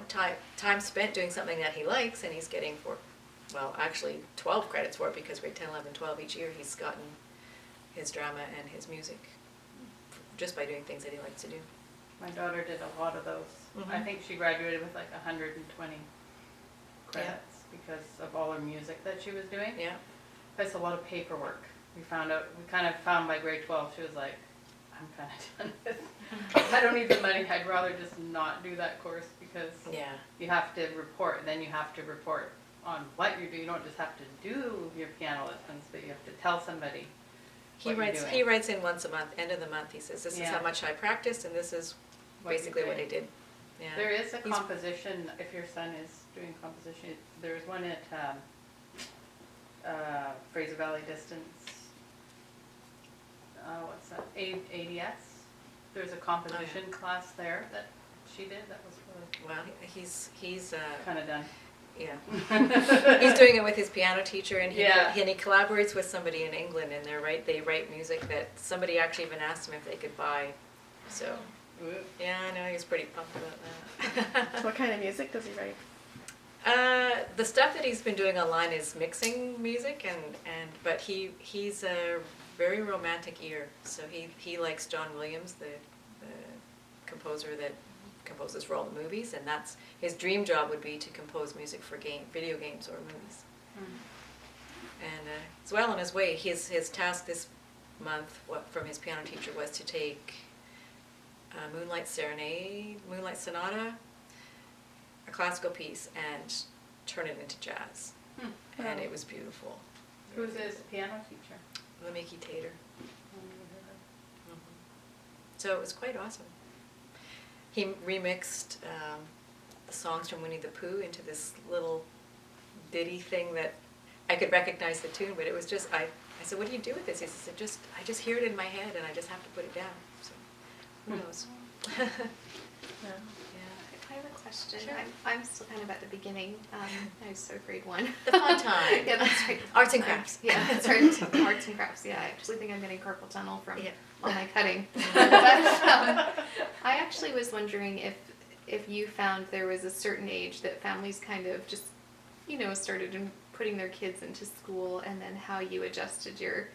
time spent doing something that he likes, and he's getting actually 12 credits for it, because grade 10, 11, 12 each year he's gotten his drama and his music just by doing things that he likes to do. My daughter did a lot of those. I Mhm. think she graduated with like 120 credits because of all her music that she was doing. Yeah. That's a lot of paperwork. We kind of found by grade 12, she was like, I'm kind of done with, I don't need the money, I'd rather just not do that course, because Yeah. you have to report, and then you have to report on what you do. You don't just have to do your piano lessons, but you have to tell somebody what you're doing. He writes in once a month, end of the month, he says, this is Yeah. how much I practiced, and this is What you basically what did. I did. Yeah. There is a He's- composition, if your son is doing composition, there's one at Fraser Valley Distance, what's that, ADS? There's a composition class there that she did, that was really Well, he's kind of done. yeah. He's doing it with his piano teacher, and Yeah. he collaborates with somebody in England, and they write music that somebody actually even asked him if they could buy. So yeah, I know, he's pretty pumped about that. So what kind of music does he write? The stuff that he's been doing online is mixing music, but he's a very romantic ear. So he likes John Williams, the composer that composes for all the movies, and that's his dream job would be to compose music for video games or movies. And he's well on his way. His task this month, from his piano teacher, was to take Moonlight Sonata, a classical piece, and turn it into jazz. And it was beautiful. Who's his piano teacher? Lamiki Tater. So it was quite awesome. He remixed the songs from Winnie the Pooh into this little ditty thing that I could recognize the tune, but it was just, I said, what do you do with this? He said, I just hear it in my head and I just have to put it down. So who knows? Yeah. I have a question. Sure. I'm still kind of at the beginning. I was so grade 1. The fun time. Yeah, that's right. Arts and crafts. Yeah, that's right. Arts and crafts. Yeah, I actually think I'm getting carpal tunnel from Yeah. all my cutting. But, I actually was wondering if you found there was a certain age that families kind of just, started putting their kids into school, and then how you adjusted your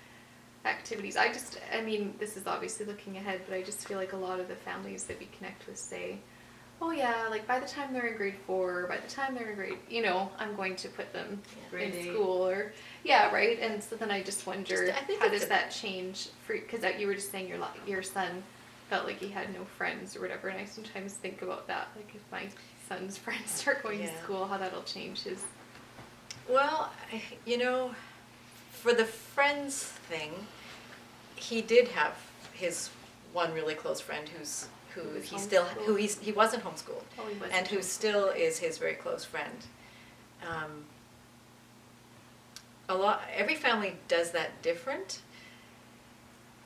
activities. I mean, this is obviously looking ahead, but I just feel like a lot of the families that we connect with say, oh yeah, like by the time they're in grade 4, by the time they're in grade, I'm going to put them Grade in 8. school, or yeah, right. And so then I just wonder, I think how it's does that change for, because you were just saying your son felt like he had no friends or whatever, and I sometimes think about that, like if my son's friends start going to Yeah. school, how that'll change his. Well, for the friends thing, he did have his one really close friend who was he wasn't homeschooled, Oh, he wasn't. and who still is his very close friend. Every family does that different.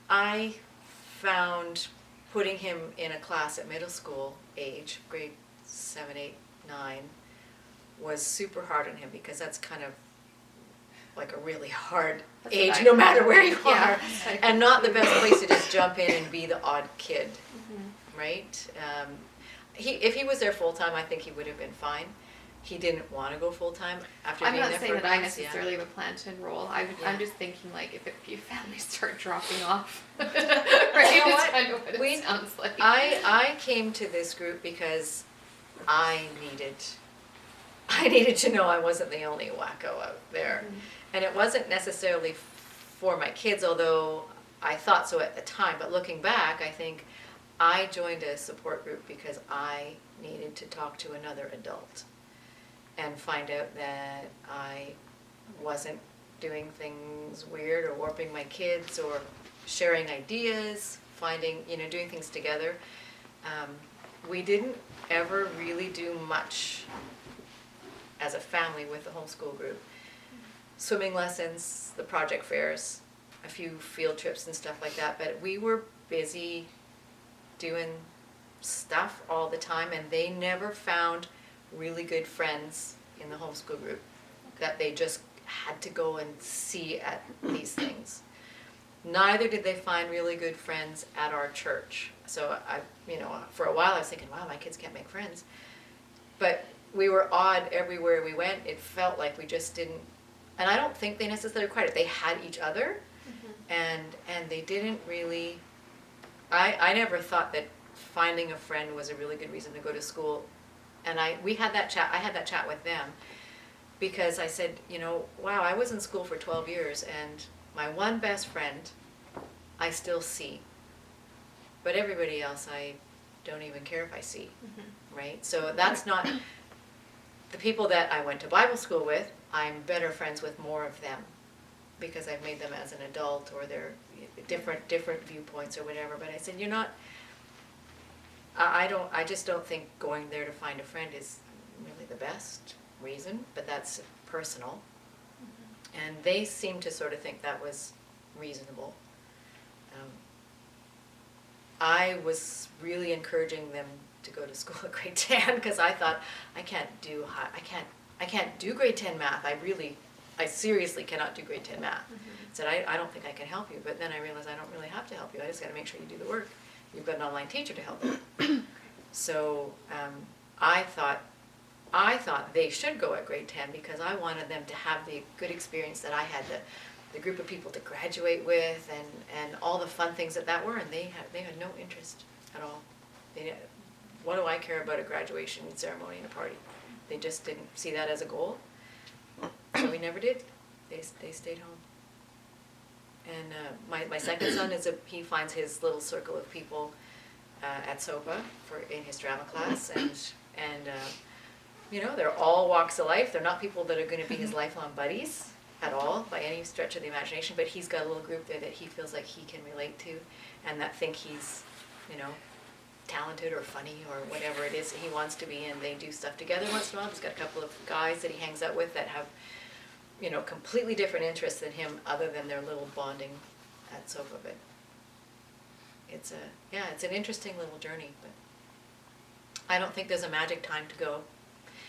I found putting him in a class at middle school age, grade 7, 8, 9, was super hard on him, because that's kind of like a really hard That's age, what I no matter where you yeah, are, that's what I and not the best place to just jump in and be the odd kid, right? If he was there full time, I think he would have been fine. He didn't want to go full time after I'm being not there saying for that I months, yeah. necessarily have a plan to enroll. I'm Yeah. just thinking like if a few families start dropping off, right? You know It's what? kind of what it sounds like. I came to this group because I needed to know I wasn't the only wacko out there. And it wasn't necessarily for my kids, although I thought so at the time. But looking back, I think I joined a support group because I needed to talk to another adult and find out that I wasn't doing things weird or warping my kids or sharing ideas, doing things together. We didn't ever really do much as a family with the homeschool group. Swimming lessons, the project fairs, a few field trips and stuff like that, but we were busy doing stuff all the time, and they never found really good friends in the homeschool group that they just had to go and see at these things. Neither did they find really good friends at our church. So for a while I was thinking, wow, my kids can't make friends. but we were odd everywhere we went. It felt like we just didn't, and I don't think they necessarily required it. They had each other, and they didn't really, I never thought that finding a friend was a really good reason to go to school. And I had that chat with them, because I said, you know, wow, I was in school for 12 years and my one best friend I still see, but everybody else I don't even care if I see, right? So that's not, the people that I went to Bible school with, I'm better friends with more of them because I've made them as an adult, or they're different viewpoints or whatever. But I said, you're not, I just don't think going there to find a friend is really the best reason, but that's personal. And they seem to sort of think that was reasonable. I was really encouraging them to go to school at grade 10 because I thought, I can't do grade 10 math. I seriously cannot do grade 10 math. Said, I don't think I can help you. But then I realized I don't really have to help you. I just got to make sure you do the work. You've got an online teacher to help you. So I thought they should go at grade 10 because I wanted them to have the good experience that I had, the group of people to graduate with, and all the fun things that were, and they had no interest at all. What do I care about a graduation ceremony and a party? They just didn't see that as a goal, so we never did. They stayed home. And my second son he finds his little circle of people at SOPA in his drama class, and you know, they're all walks of life. They're not people that are going to be his lifelong buddies at all by any stretch of the imagination, but he's got a little group there that he feels like he can relate to, and that think he's, you know, talented or funny or whatever it is he wants to be, and they do stuff together once in a while. He's got a couple of guys that he hangs out with that have, you know, completely different interests than him other than their little bonding at SOPA. But it's an interesting little journey, but I don't think there's a magic time to go.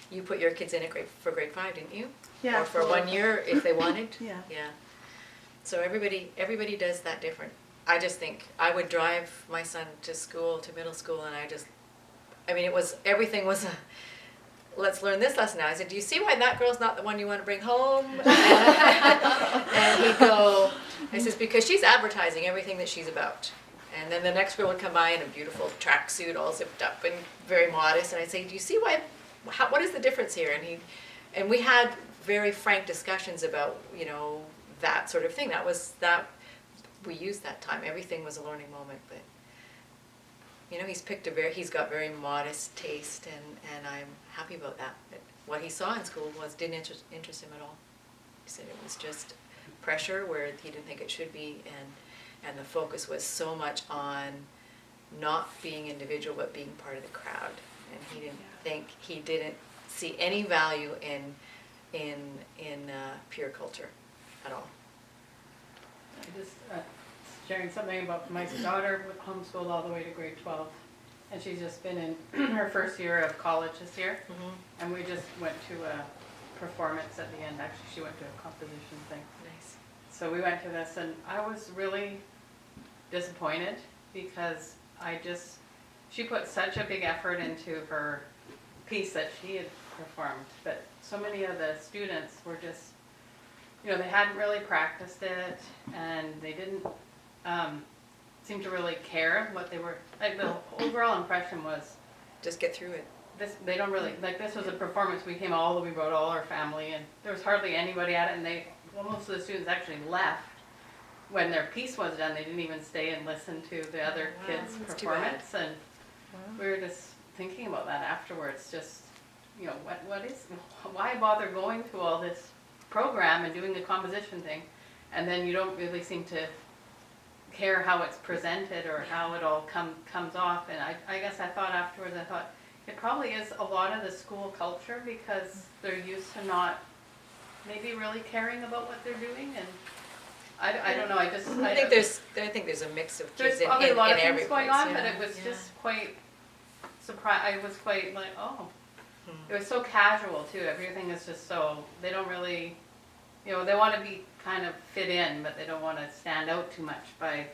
You put your kids in for grade 5, didn't you? Yeah. Or for 1 year if they wanted? Yeah. Yeah. So everybody does that different. I just think I would drive my son to school, to middle school, and everything was let's learn this lesson now. I said, do you see why that girl's not the one you want to bring home? And he'd go, I says, because she's advertising everything that she's about. And then the next girl would come by in a beautiful tracksuit, all zipped up and very modest. And I'd say, do you see what is the difference here? And we had very frank discussions about, you know, that sort of thing. We used that time. Everything was a learning moment, but you know, he's got very modest taste, and I'm happy about that. But what he saw in school didn't interest him at all. He said it was just pressure where he didn't think it should be, and the focus was so much on not being individual but being part of the crowd. And he didn't see any value in pure culture at all. I just sharing something about my daughter with homeschooled all the way to grade 12, and she's just been in her first year of college this year, and we just went to a performance at the end. Actually, she went to a composition thing. Nice. So we went to this, and I was really disappointed because she put such a big effort into her piece that she had performed, but so many of the students were just, you know, they hadn't really practiced it, and they didn't seem to really care what they were, like the overall impression was, Just get through it. they don't really, like this was a performance, we brought all our family, and there was hardly anybody at it, and most of the students actually left when their piece was done. They didn't even stay and listen to the other kids' that's too bad. performance, and we were just thinking about that afterwards, just, you know, why bother going to all this program and doing the composition thing, and then you don't really seem to care how it's presented or how it all comes off. And I guess I thought afterwards, it probably is a lot of the school culture, because they're used to not maybe really caring about what they're doing, and I don't know, I think there's a mix of there's kids in probably a lot of every things going place, on, yeah. but it was Yeah. just quite surprised. I was quite like, oh. It was so casual too. Everything is just so, they don't really, you know, they want to be kind of fit in, but they don't want to stand out too much by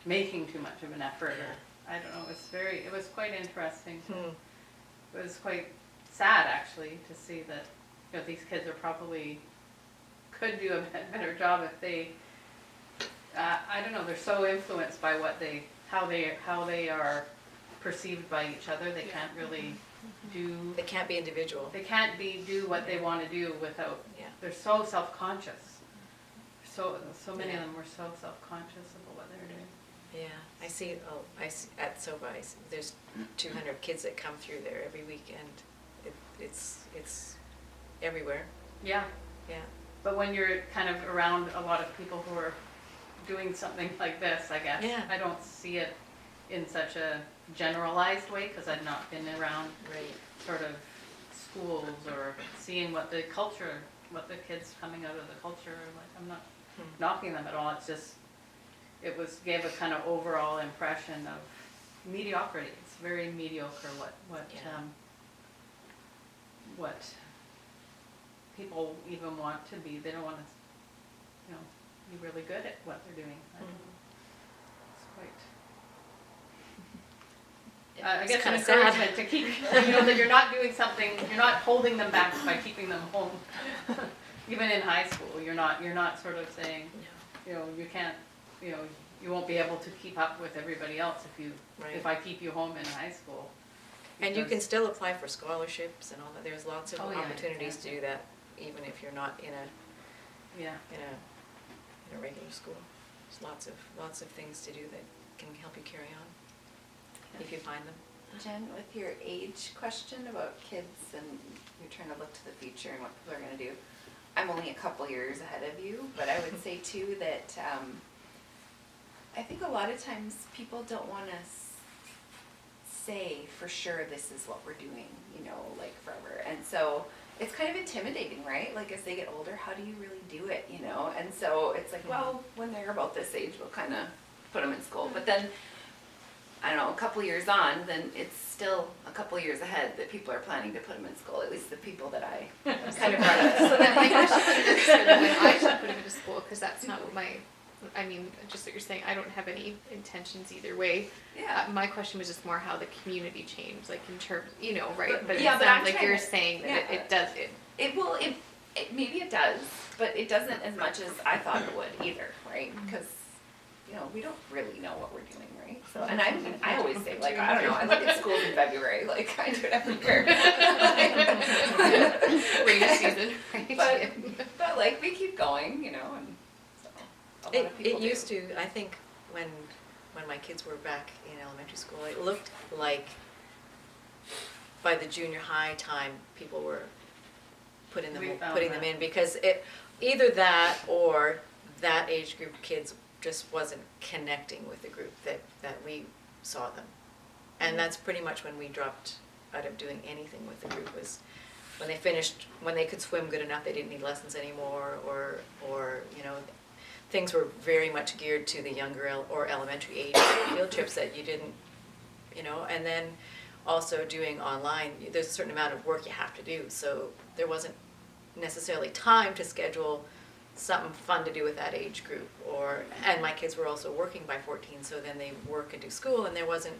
making too much of an effort. Or I don't know. It was quite interesting. It was quite sad actually to see that, you know, these kids are probably, could do a better job if they, I don't know, they're so influenced by how they are perceived by each other. They can't really do, They can't be individual. they can't do what they want to do without, Yeah. they're so self-conscious. So many Yeah. of them were so self-conscious about what they're doing. Yeah, I see, at SOBA, there's 200 kids that come through there every weekend. It's everywhere, Yeah, yeah. but when you're kind of around a lot of people who are doing something like this, I guess, Yeah. I don't see it in such a generalized way, because I've not been around Right. sort of schools or seeing what the kids coming out of the culture are like. I'm not knocking them at all, it's just, gave a kind of overall impression of mediocrity. It's very mediocre Yeah. what people even want to be. They don't want to, you know, be really good at what they're doing. I don't know. It's quite, I It's guess an kinda sad. encouragement to keep, you know, that you're not doing something, you're not holding them back by keeping them home. Even in high school, you're not sort of saying, you know, you can't, you know, you won't be able to keep up with everybody else if I keep you home in high school. And you can Because- still apply for scholarships and all that. There's lots of Oh, yeah, opportunities to do that, even if you're not in a Yeah. regular school. There's lots of things to do that can help you carry on, if you find them. Jen, with your age question about kids and you're trying to look to the future and what people are gonna do, I'm only a couple years ahead of you, but I would say too that, I think a lot of times people don't wanna say for sure this is what we're doing, you know, like forever. And so it's kind of intimidating, right? Like as they get older, how do you really do it, you know? And so it's like, well, when they're about this age, we'll kind of put them in school. But then, I don't know, a couple years on, then it's still a couple years ahead that people are planning to put them in school, at least the people that I kind of run with. So then my question is sort of when I should put him into school, because that's not what just what you're saying, I don't have any intentions either way. Yeah. My question was just more how the community changed, like in terms, you know, right? But it Yeah, but I'm sounds like trying you're to- saying that yeah. it does, Maybe it does, but it doesn't as much as I thought it would either, right? Because, you know, we don't really know what we're doing, right? So, and I always say, like, I don't know, I look at schools in February, like, I do it every year. rainy season, right? But like, we keep going, you know, and so, a lot of people It do. used to, I think, when my kids were back in elementary school, it looked like by the junior high time, people were putting We found them that. in, because either that or that age group of kids just wasn't connecting with the group that we saw them. And that's pretty much when we dropped out of doing anything with the group, was when they could swim good enough, they didn't need lessons anymore, or you know, things were very much geared to the younger or elementary age field trips that you didn't, you know, and then also doing online, there's a certain amount of work you have to do, so there wasn't necessarily time to schedule something fun to do with that age group, and my kids were also working by 14, so then they work and do school, and there wasn't,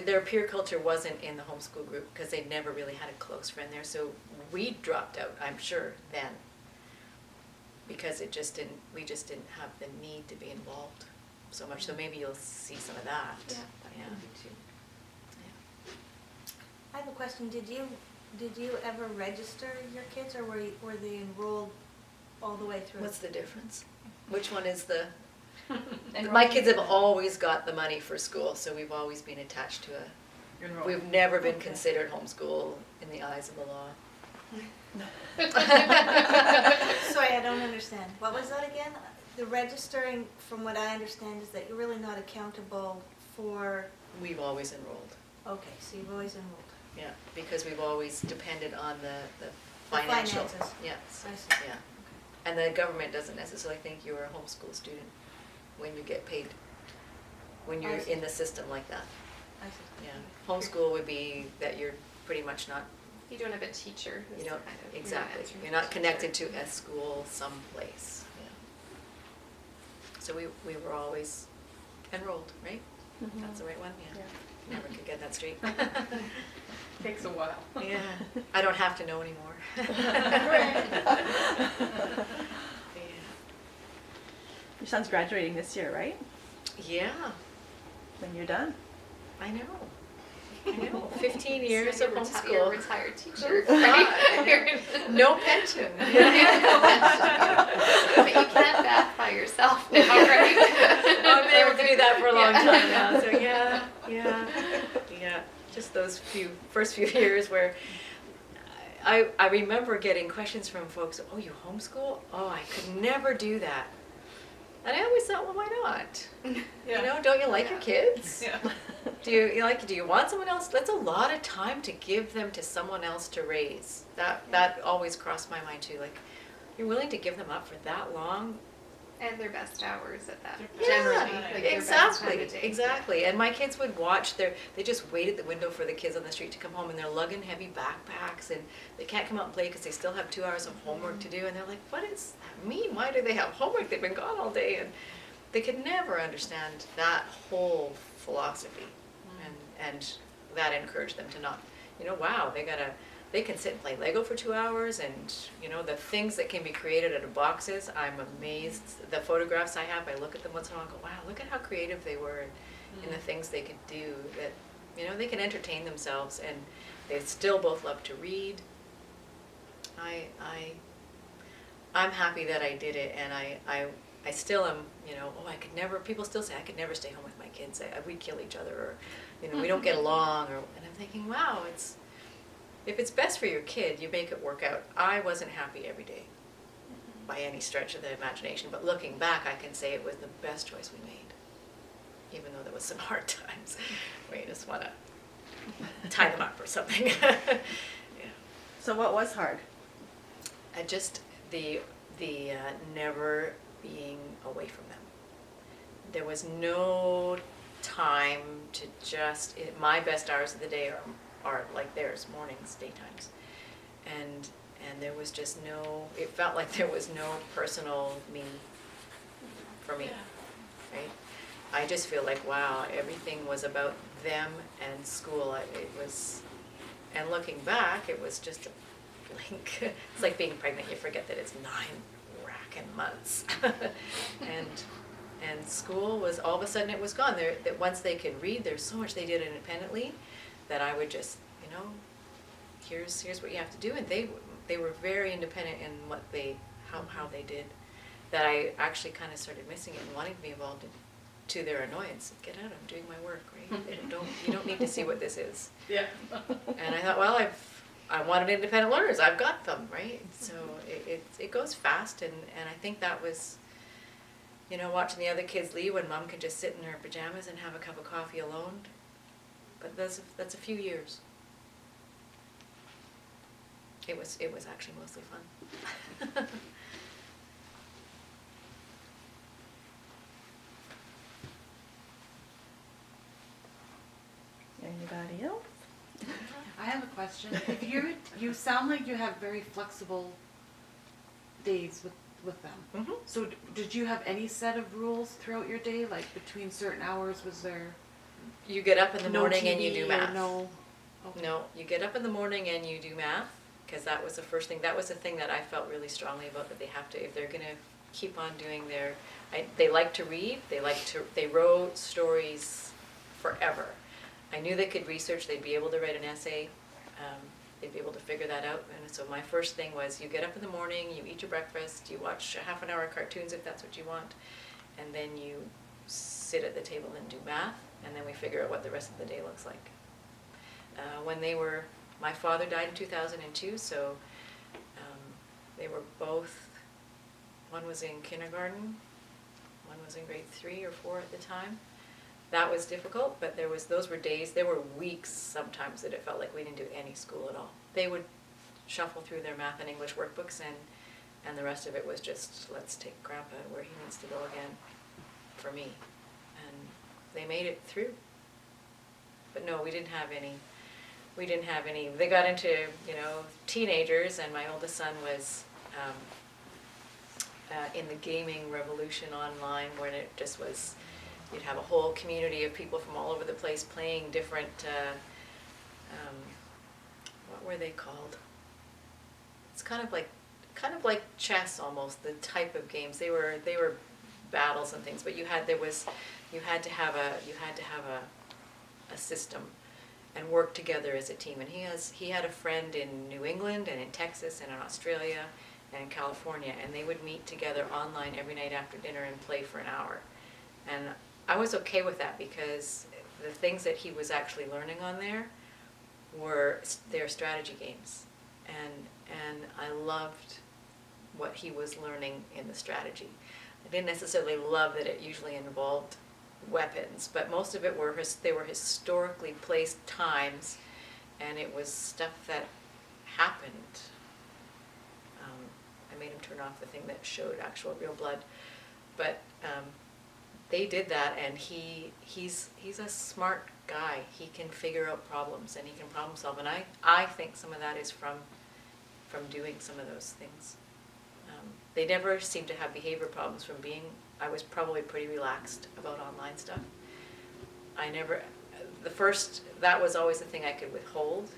their peer culture wasn't in the homeschool group, because they'd never really had a close friend there, so we dropped out, I'm sure, then, because we just didn't have the need to be involved so much, so maybe you'll see some of that. Yeah, Yeah. I have a question. Did you ever register your kids, or were they enrolled all the way through? What's the difference? Which one is the? And My kids have always got the money for school, so we've always been attached to Enroll. we've never been Okay. considered homeschool in the eyes of the law. Sorry, I don't understand. What was that again? The registering, from what I understand, is that you're really not accountable for, We've always enrolled, okay, so you've always enrolled. yeah, because we've always depended on the The financial. finances. Yes, I see. yeah. And the government doesn't necessarily think you're a homeschool student when you get paid, when you're I see. in the system like that. I see. Yeah, homeschool would be that you're pretty much not, You don't have a teacher who's you know, kind of, exactly, answering you're the not connected teacher. to a school someplace, yeah. So we were always enrolled, right? That's the right one, yeah. Never could get that straight. Takes a while. Yeah, I don't have to know anymore. Your son's graduating this year, right? Yeah, When you're done. I know. 15 years So of you're a homeschool. retired teacher. God. Right? No pension. But you can't bath by yourself now, right? I've been able to do that for a long Yeah. time now. So yeah. Just those first few years where I remember getting questions from folks. Oh, you homeschool? Oh, I could never do that. And I always thought, well, why not? You know, don't you like your kids? Yeah. Do you want someone else? That's a lot of time to give them to someone else to raise. That always crossed my mind too. Like, you're willing to give them up for that long? And their best hours at that. Yeah, Generally, like their best time exactly, of day. exactly. And my kids would watch they just wait at the window for the kids on the street to come home, and they're lugging heavy backpacks, and they can't come out and play because they still have 2 hours of homework to do. And they're like, what does that mean? Why do they have homework? They've been gone all day. And they could never understand that whole philosophy. And that encouraged them to not, wow, they can sit and play Lego for 2 hours, and the things that can be created out of boxes, I'm amazed. The photographs I have, I look at them once in a while and go, wow, look at how creative they were in the things they could do, that, they can entertain themselves, and they still both love to read. I'm happy that I did it, and I still am, I could never, people still say I could never stay home with my kids. We'd kill each other, or, we don't get along, and I'm thinking, wow, if it's best for your kid, you make it work out. I wasn't happy every day by any stretch of the imagination, but looking back, I can say it was the best choice we made, even though there was some hard times where you just want to tie them up or something. Yeah. So what was hard? Just the never being away from them. There was no time to my best hours of the day are like theirs, mornings, daytimes, and there was just it felt like there was no personal me for me, right? I just feel like, wow, everything was about them and school. And looking back, it was just a blink. It's like being pregnant, you forget that it's 9 racking months. And school was, all of a sudden it was gone. That once they could read, there's so much they did independently that I would just, here's what you have to do. And they were very independent in how they did, that I actually kind of started missing it and wanting to be involved to their annoyance. Get out, I'm doing my work, right? You don't need to see what this is. Yeah. And I thought, well, I wanted independent learners. I've got them, right? So it goes fast, and I think that was, watching the other kids leave when mom could just sit in her pajamas and have a cup of coffee alone. But that's a few years. It was actually mostly fun. Anybody else? I have a question. If you sound like you have very flexible days with them. Mm-hmm. So did you have any set of rules throughout your day? Like between certain hours, was there You get up in the no morning TV and you do or math. no? Okay. No, you get up in the morning and you do math, because that was the first thing. That was the thing that I felt really strongly about, that they have to, if they're going to keep on doing they like to read, they wrote stories forever. I knew they could research, they'd be able to write an essay, they'd be able to figure that out. And so my first thing was, you get up in the morning, you eat your breakfast, you watch a half an hour of cartoons if that's what you want, and then you sit at the table and do math, and then we figure out what the rest of the day looks like. My father died in 2002, so they were both, one was in kindergarten, one was in grade 3 or 4 at the time. That was difficult, but those were days, there were weeks sometimes that it felt like we didn't do any school at all. They would shuffle through their math and English workbooks, and the rest of it was just, let's take Grandpa where he needs to go again for me. And they made it through. But no, we didn't have any. They got into, teenagers, and my oldest son was in the gaming revolution online, where it just was, you'd have a whole community of people from all over the place playing different, what were they called? It's kind of like chess almost, the type of games. They were battles and things, but you had to have a system and work together as a team. And he had a friend in New England and in Texas and in Australia and in California, and they would meet together online every night after dinner and play for an hour. And I was okay with that because the things that he was actually learning on there were their strategy games. And I loved what he was learning in the strategy. I didn't necessarily love that it usually involved weapons, but most of it they were historically placed times, and it was stuff that happened. I made him turn off the thing that showed actual real blood, but they did that, and he's a smart guy. He can figure out problems and he can problem solve, and I think some of that is from doing some of those things. They never seemed to have behavior problems from being. I was probably pretty relaxed about online stuff. That was always the thing I could withhold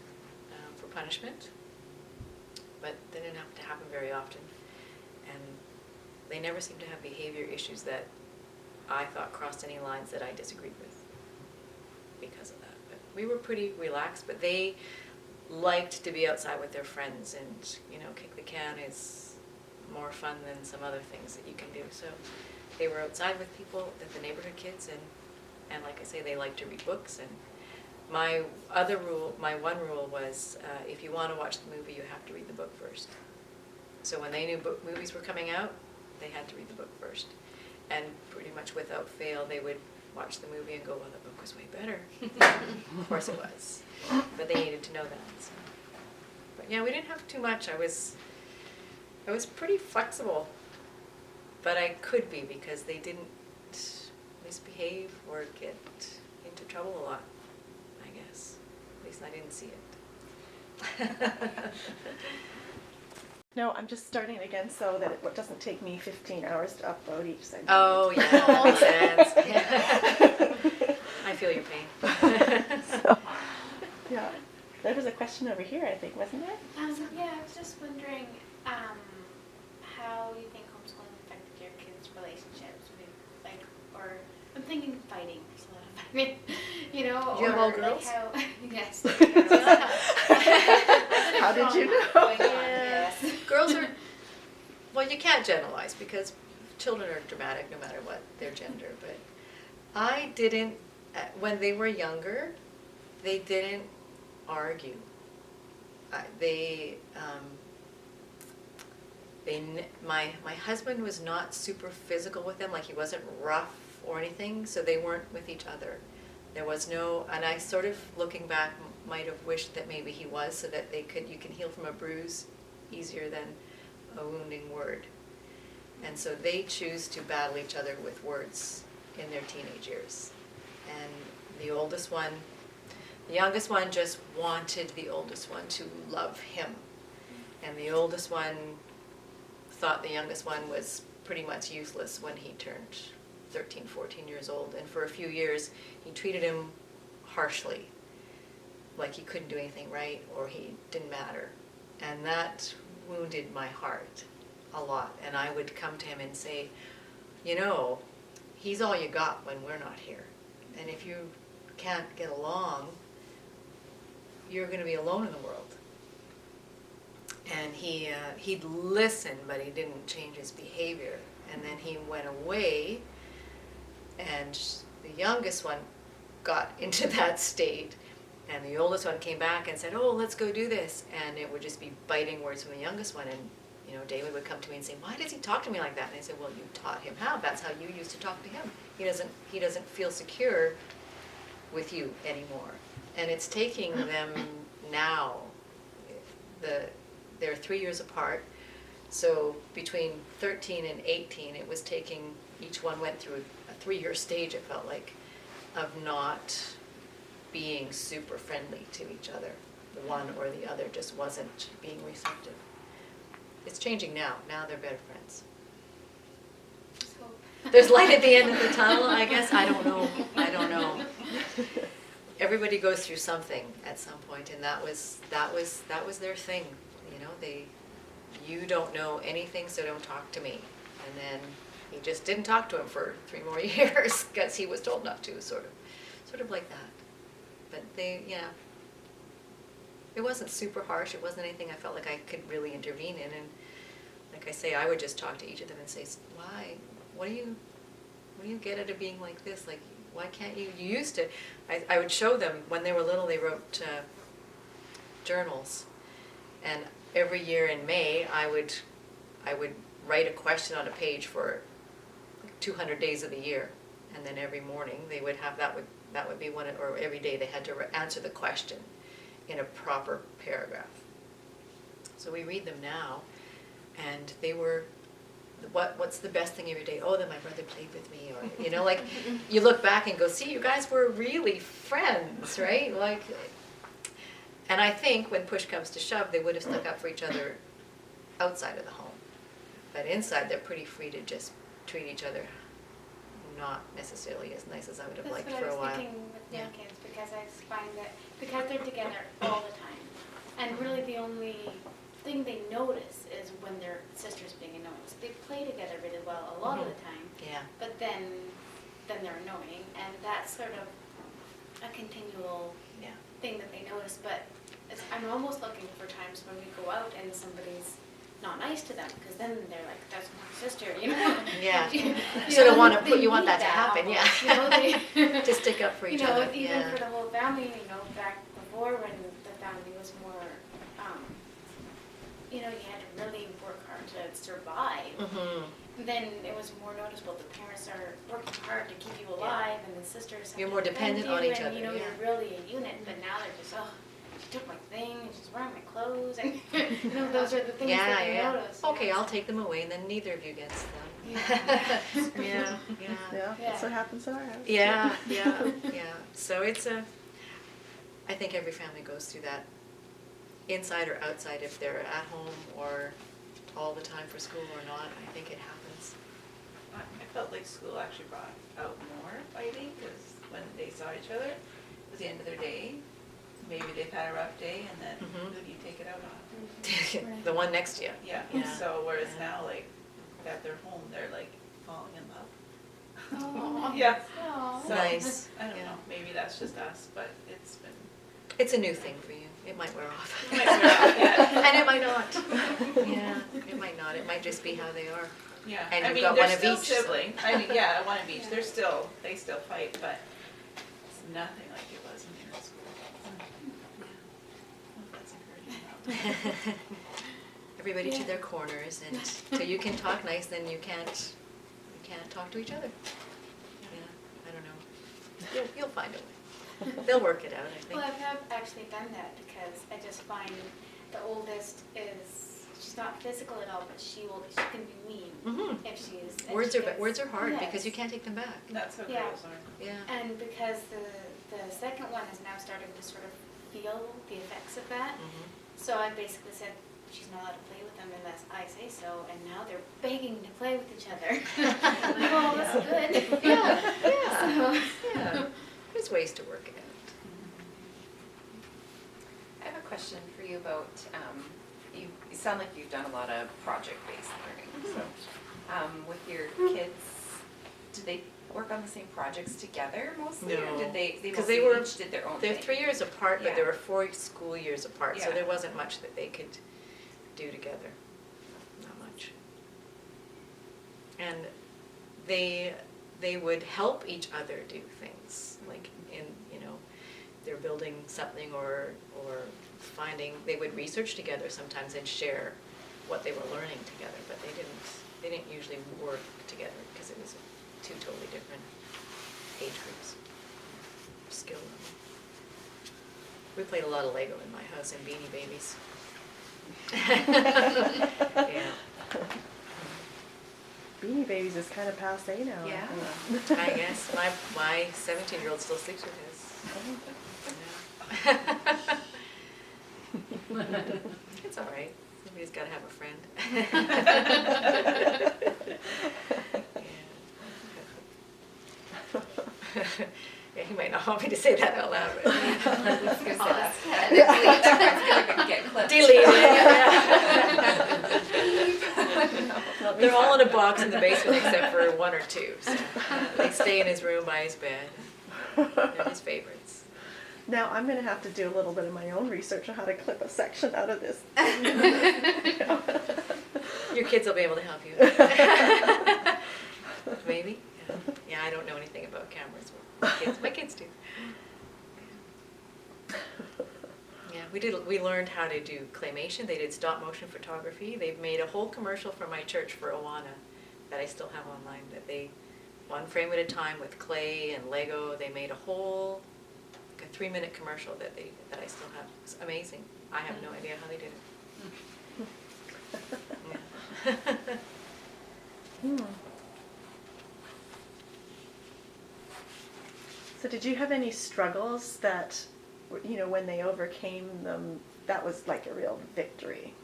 for punishment, but that didn't have to happen very often. And they never seemed to have behavior issues that I thought crossed any lines that I disagreed with because of that. But we were pretty relaxed, but they liked to be outside with their friends, and kick the can is more fun than some other things that you can do. So they were outside with people, the neighborhood kids, and like I say, they like to read books. And my one rule was, if you want to watch the movie, you have to read the book first. So when they knew movies were coming out, they had to read the book first. And pretty much without fail, they would watch the movie and go, well, the book was way better. Of course it was. But they needed to know that. So. But yeah, we didn't have too much. I was pretty flexible, but I could be because they didn't misbehave or get into trouble a lot, I guess. At least I didn't see it. No, I'm just starting again so that it doesn't take me 15 hours to upload each segment. Oh, yeah, that makes sense. Yeah. I feel your pain. So, yeah. There was a question over here, I think, wasn't there? Yeah, I was just wondering how you think homeschooling affected your kids' relationships with, or I'm thinking fighting. There's a lot of fighting, You or have all girls? how, yes. How did you know? Yes. Girls are, well, you can't generalize because children are dramatic no matter what their gender, but I didn't, when they were younger, they didn't argue. My husband was not super physical with them, like he wasn't rough or anything, so they weren't with each other. There was no, and I sort of, looking back, might have wished that maybe he was, so that you can heal from a bruise easier than a wounding word. And so they choose to battle each other with words in their teenage years. And the youngest one just wanted the oldest one to love him. And the oldest one thought the youngest one was pretty much useless when he turned 13, 14 years old. And for a few years, he treated him harshly, like he couldn't do anything right or he didn't matter. And that wounded my heart a lot. And I would come to him and say, he's all you got when we're not here. And if you can't get along, you're going to be alone in the world. And he'd listen, but he didn't change his behavior. And then he went away, and the youngest one got into that state, and the oldest one came back and said, oh, let's go do this. And it would just be biting words from the youngest one. And David would come to me and say, why does he talk to me like that? And I said, well, you taught him how. That's how you used to talk to him. He doesn't feel secure with you anymore. And it's taking them now, they're 3 years apart, so between 13 and 18, it was taking, each one went through a 3-year stage, it felt like, of not being super friendly to each other. The one or the other just wasn't being receptive. It's changing now. Now they're better friends. Let's hope. There's light at the end of the tunnel, I guess. I don't know. Everybody goes through something at some point, and that was their thing. You know, you don't know anything, so don't talk to me. And then he just didn't talk to him for 3 more years because he was told not to, sort of like that. But it wasn't super harsh. It wasn't anything I felt like I could really intervene in. And like I say, I would just talk to each of them and say, why? What do you get out of being like this? Like, why can't you? You used to. I would show them when they were little. They wrote journals, and every year in May, I would write a question on a page for 200 days of the year, and then every morning they would have that would be one, or every day they had to answer the question in a proper paragraph. So we read them now, and they were, what's the best thing every day? Oh, that my brother played with me, or, you know, like, you look back and go, see, you guys were really friends, right? Like, and I think when push comes to shove, they would have stuck up for each other outside of the home. But inside, they're pretty free to just treat each other not necessarily as nice as I would have liked for a while. That's what I was thinking with young kids, because I find that because they're together all the time, and really the only thing they notice is when their sister's being annoying. So they play together really well a lot of the time. Yeah. But then they're annoying, and that's sort of a continual thing that they notice. But I'm almost looking for times when we go out and somebody's not nice to them, because then they're like, that's my sister, you know? Yeah. you Sort of know, want to they you want need that to happen, almost, yeah. You know, To stick up for each you know, other. even yeah. for the whole family, you know, back before when the family was more, you know, you had to really work hard to survive. Mm-hmm. Then it was more noticeable. The parents are working hard to keep you alive, and the sisters have You're to more defend dependent on you, each and, other, you know, yeah. you're really a unit. But now they're just, she took my thing, and she's wearing my clothes, and you know, those are the things that they notice. Okay, yeah. I'll take them away, and then neither of you gets them. Yeah. Yeah, that's what happens in our house. Yeah. So it's I think every family goes through that, inside or outside, if they're at home or all the time for school or not. I think it happens. I felt like school actually brought out more fighting, because when they saw each other, it was the end of their day. Maybe they've had a rough day, and then Mhm. who do you take it out on? The one next to you. Yeah. Yeah. So whereas Yeah. now, like, at their home, they're like falling in love. Oh, Yeah. oh. So, Nice. I don't Yeah. know. Maybe that's just us, but it's been. It's a new thing for you. It might wear off. It might wear off, yeah. And it might not. Yeah, it might not. It might just be how they are. Yeah. And I you've mean, got they're one of still each, so- siblings. I mean, yeah, one of each. They still fight, but it's nothing like it was when they were in school. Yeah. Well, that's encouraging. Everybody to their corners, and till you can talk nice, then you can't talk to each other. Yeah, I don't know. You'll find a way. They'll work it out, I think. Well, I've not actually done that, because I just find the oldest she's not physical at all, but she can be mean Mhm. if she's. if Words she are gets- words are hard Yes. because you can't take them back. That's how Yeah. girls are. Yeah. And because the second one is now starting to sort of feel the effects of that, Mhm. so I basically said she's not allowed to play with them unless I say so, and now they're begging to play with each other. I'm like, oh, that's good. Yeah. So- Yeah. There's ways to work it out. I have a question for you about, you sound like you've done a lot of project-based learning. So, with your kids, did they work on the same projects together mostly? No. Or did they 'Cause mostly they were- each did their own They're thing? 3 years apart, but Yeah. there were 4 school years apart, so Yeah. there wasn't much that they could do together. Not much. And they would help each other do things, like they're building something or finding, they would research together sometimes and share what they were learning together, but they didn't usually work together because it was 2 totally different age groups, skill level. We played a lot of Lego in my house and Beanie Babies. Yeah. Beanie Babies is kind of passe now. I Yeah. think. I guess my 17-year-old still sleeps with his. It's all right. Somebody's got to have a friend. Yeah. Yeah, he might not want me to say that out loud, but. Get clipped. Delete it. They're all in a box in the basement except for one or two. So they stay in his room by his bed. They're his favorites. Now I'm gonna have to do a little bit of my own research on how to clip a section out of this. Your kids will be able to help you. Maybe. Yeah. Yeah, I don't know anything about cameras. My kids do. Yeah, we learned how to do claymation. They did stop motion photography. They've made a whole commercial for my church for Awana that I still have online, that they, one frame at a time with clay and Lego, they made a whole, like a 3-minute commercial that I still have. It's amazing. I have no idea how they did it. Yeah. So did you have any struggles that, you know, when they overcame them, that was like a real victory?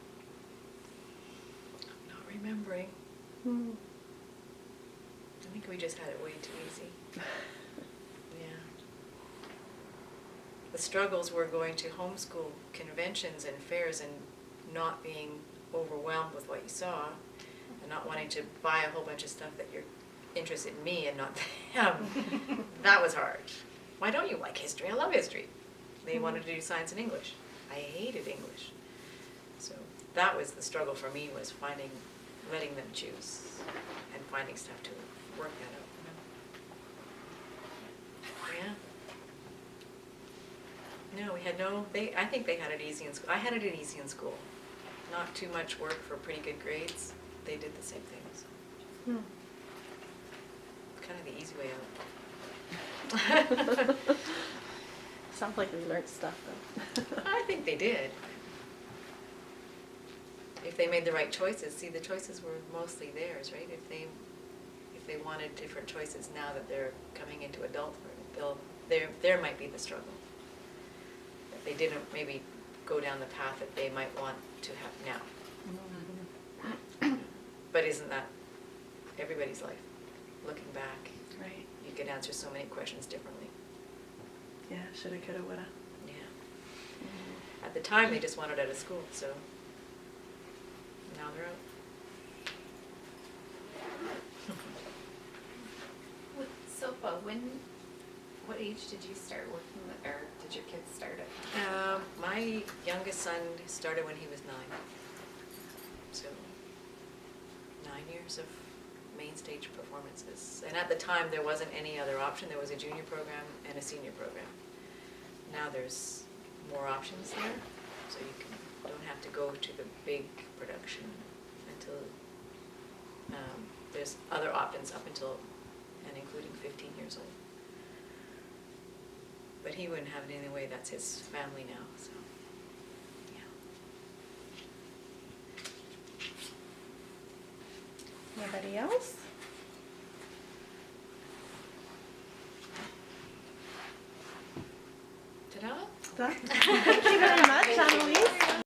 Not remembering. Hmm. I think we just had it way too easy. Yeah. The struggles were going to homeschool conventions and fairs and not being overwhelmed with what you saw and not wanting to buy a whole bunch of stuff that you're interested in me and not them. That was hard. Why don't you like history? I love history. They wanted to do science and English. I hated English. So that was the struggle for me, was letting them choose and finding stuff to work that out. Yeah. No, we had I think they had it easy in school. I had it easy in school. Not too much work for pretty good grades. They did the same things. Kind of the easy way out. Sounds like we learned stuff though. I think they did. If they made the right choices, see, the choices were mostly theirs, right? If they wanted different choices now that they're coming into adulthood, there might be the struggle. If they didn't maybe go down the path that they might want to have now. But isn't that everybody's life? Looking back, Right. you could answer so many questions differently. Yeah, shoulda, coulda, woulda. Yeah. At the time, they just wanted out of school, so now they're out. So, what age did you start working with, or did your kids start it? My youngest son started when he was 9. So 9 years of main stage performances. And at the time, there wasn't any other option. There was a junior program and a senior program. Now there's more options there, so you don't have to go to the big production until there's other options up until and including 15 years old. But he wouldn't have it any way. That's his family now. So, yeah. Anybody else? Ta-da! Thank you very much, AnneLise.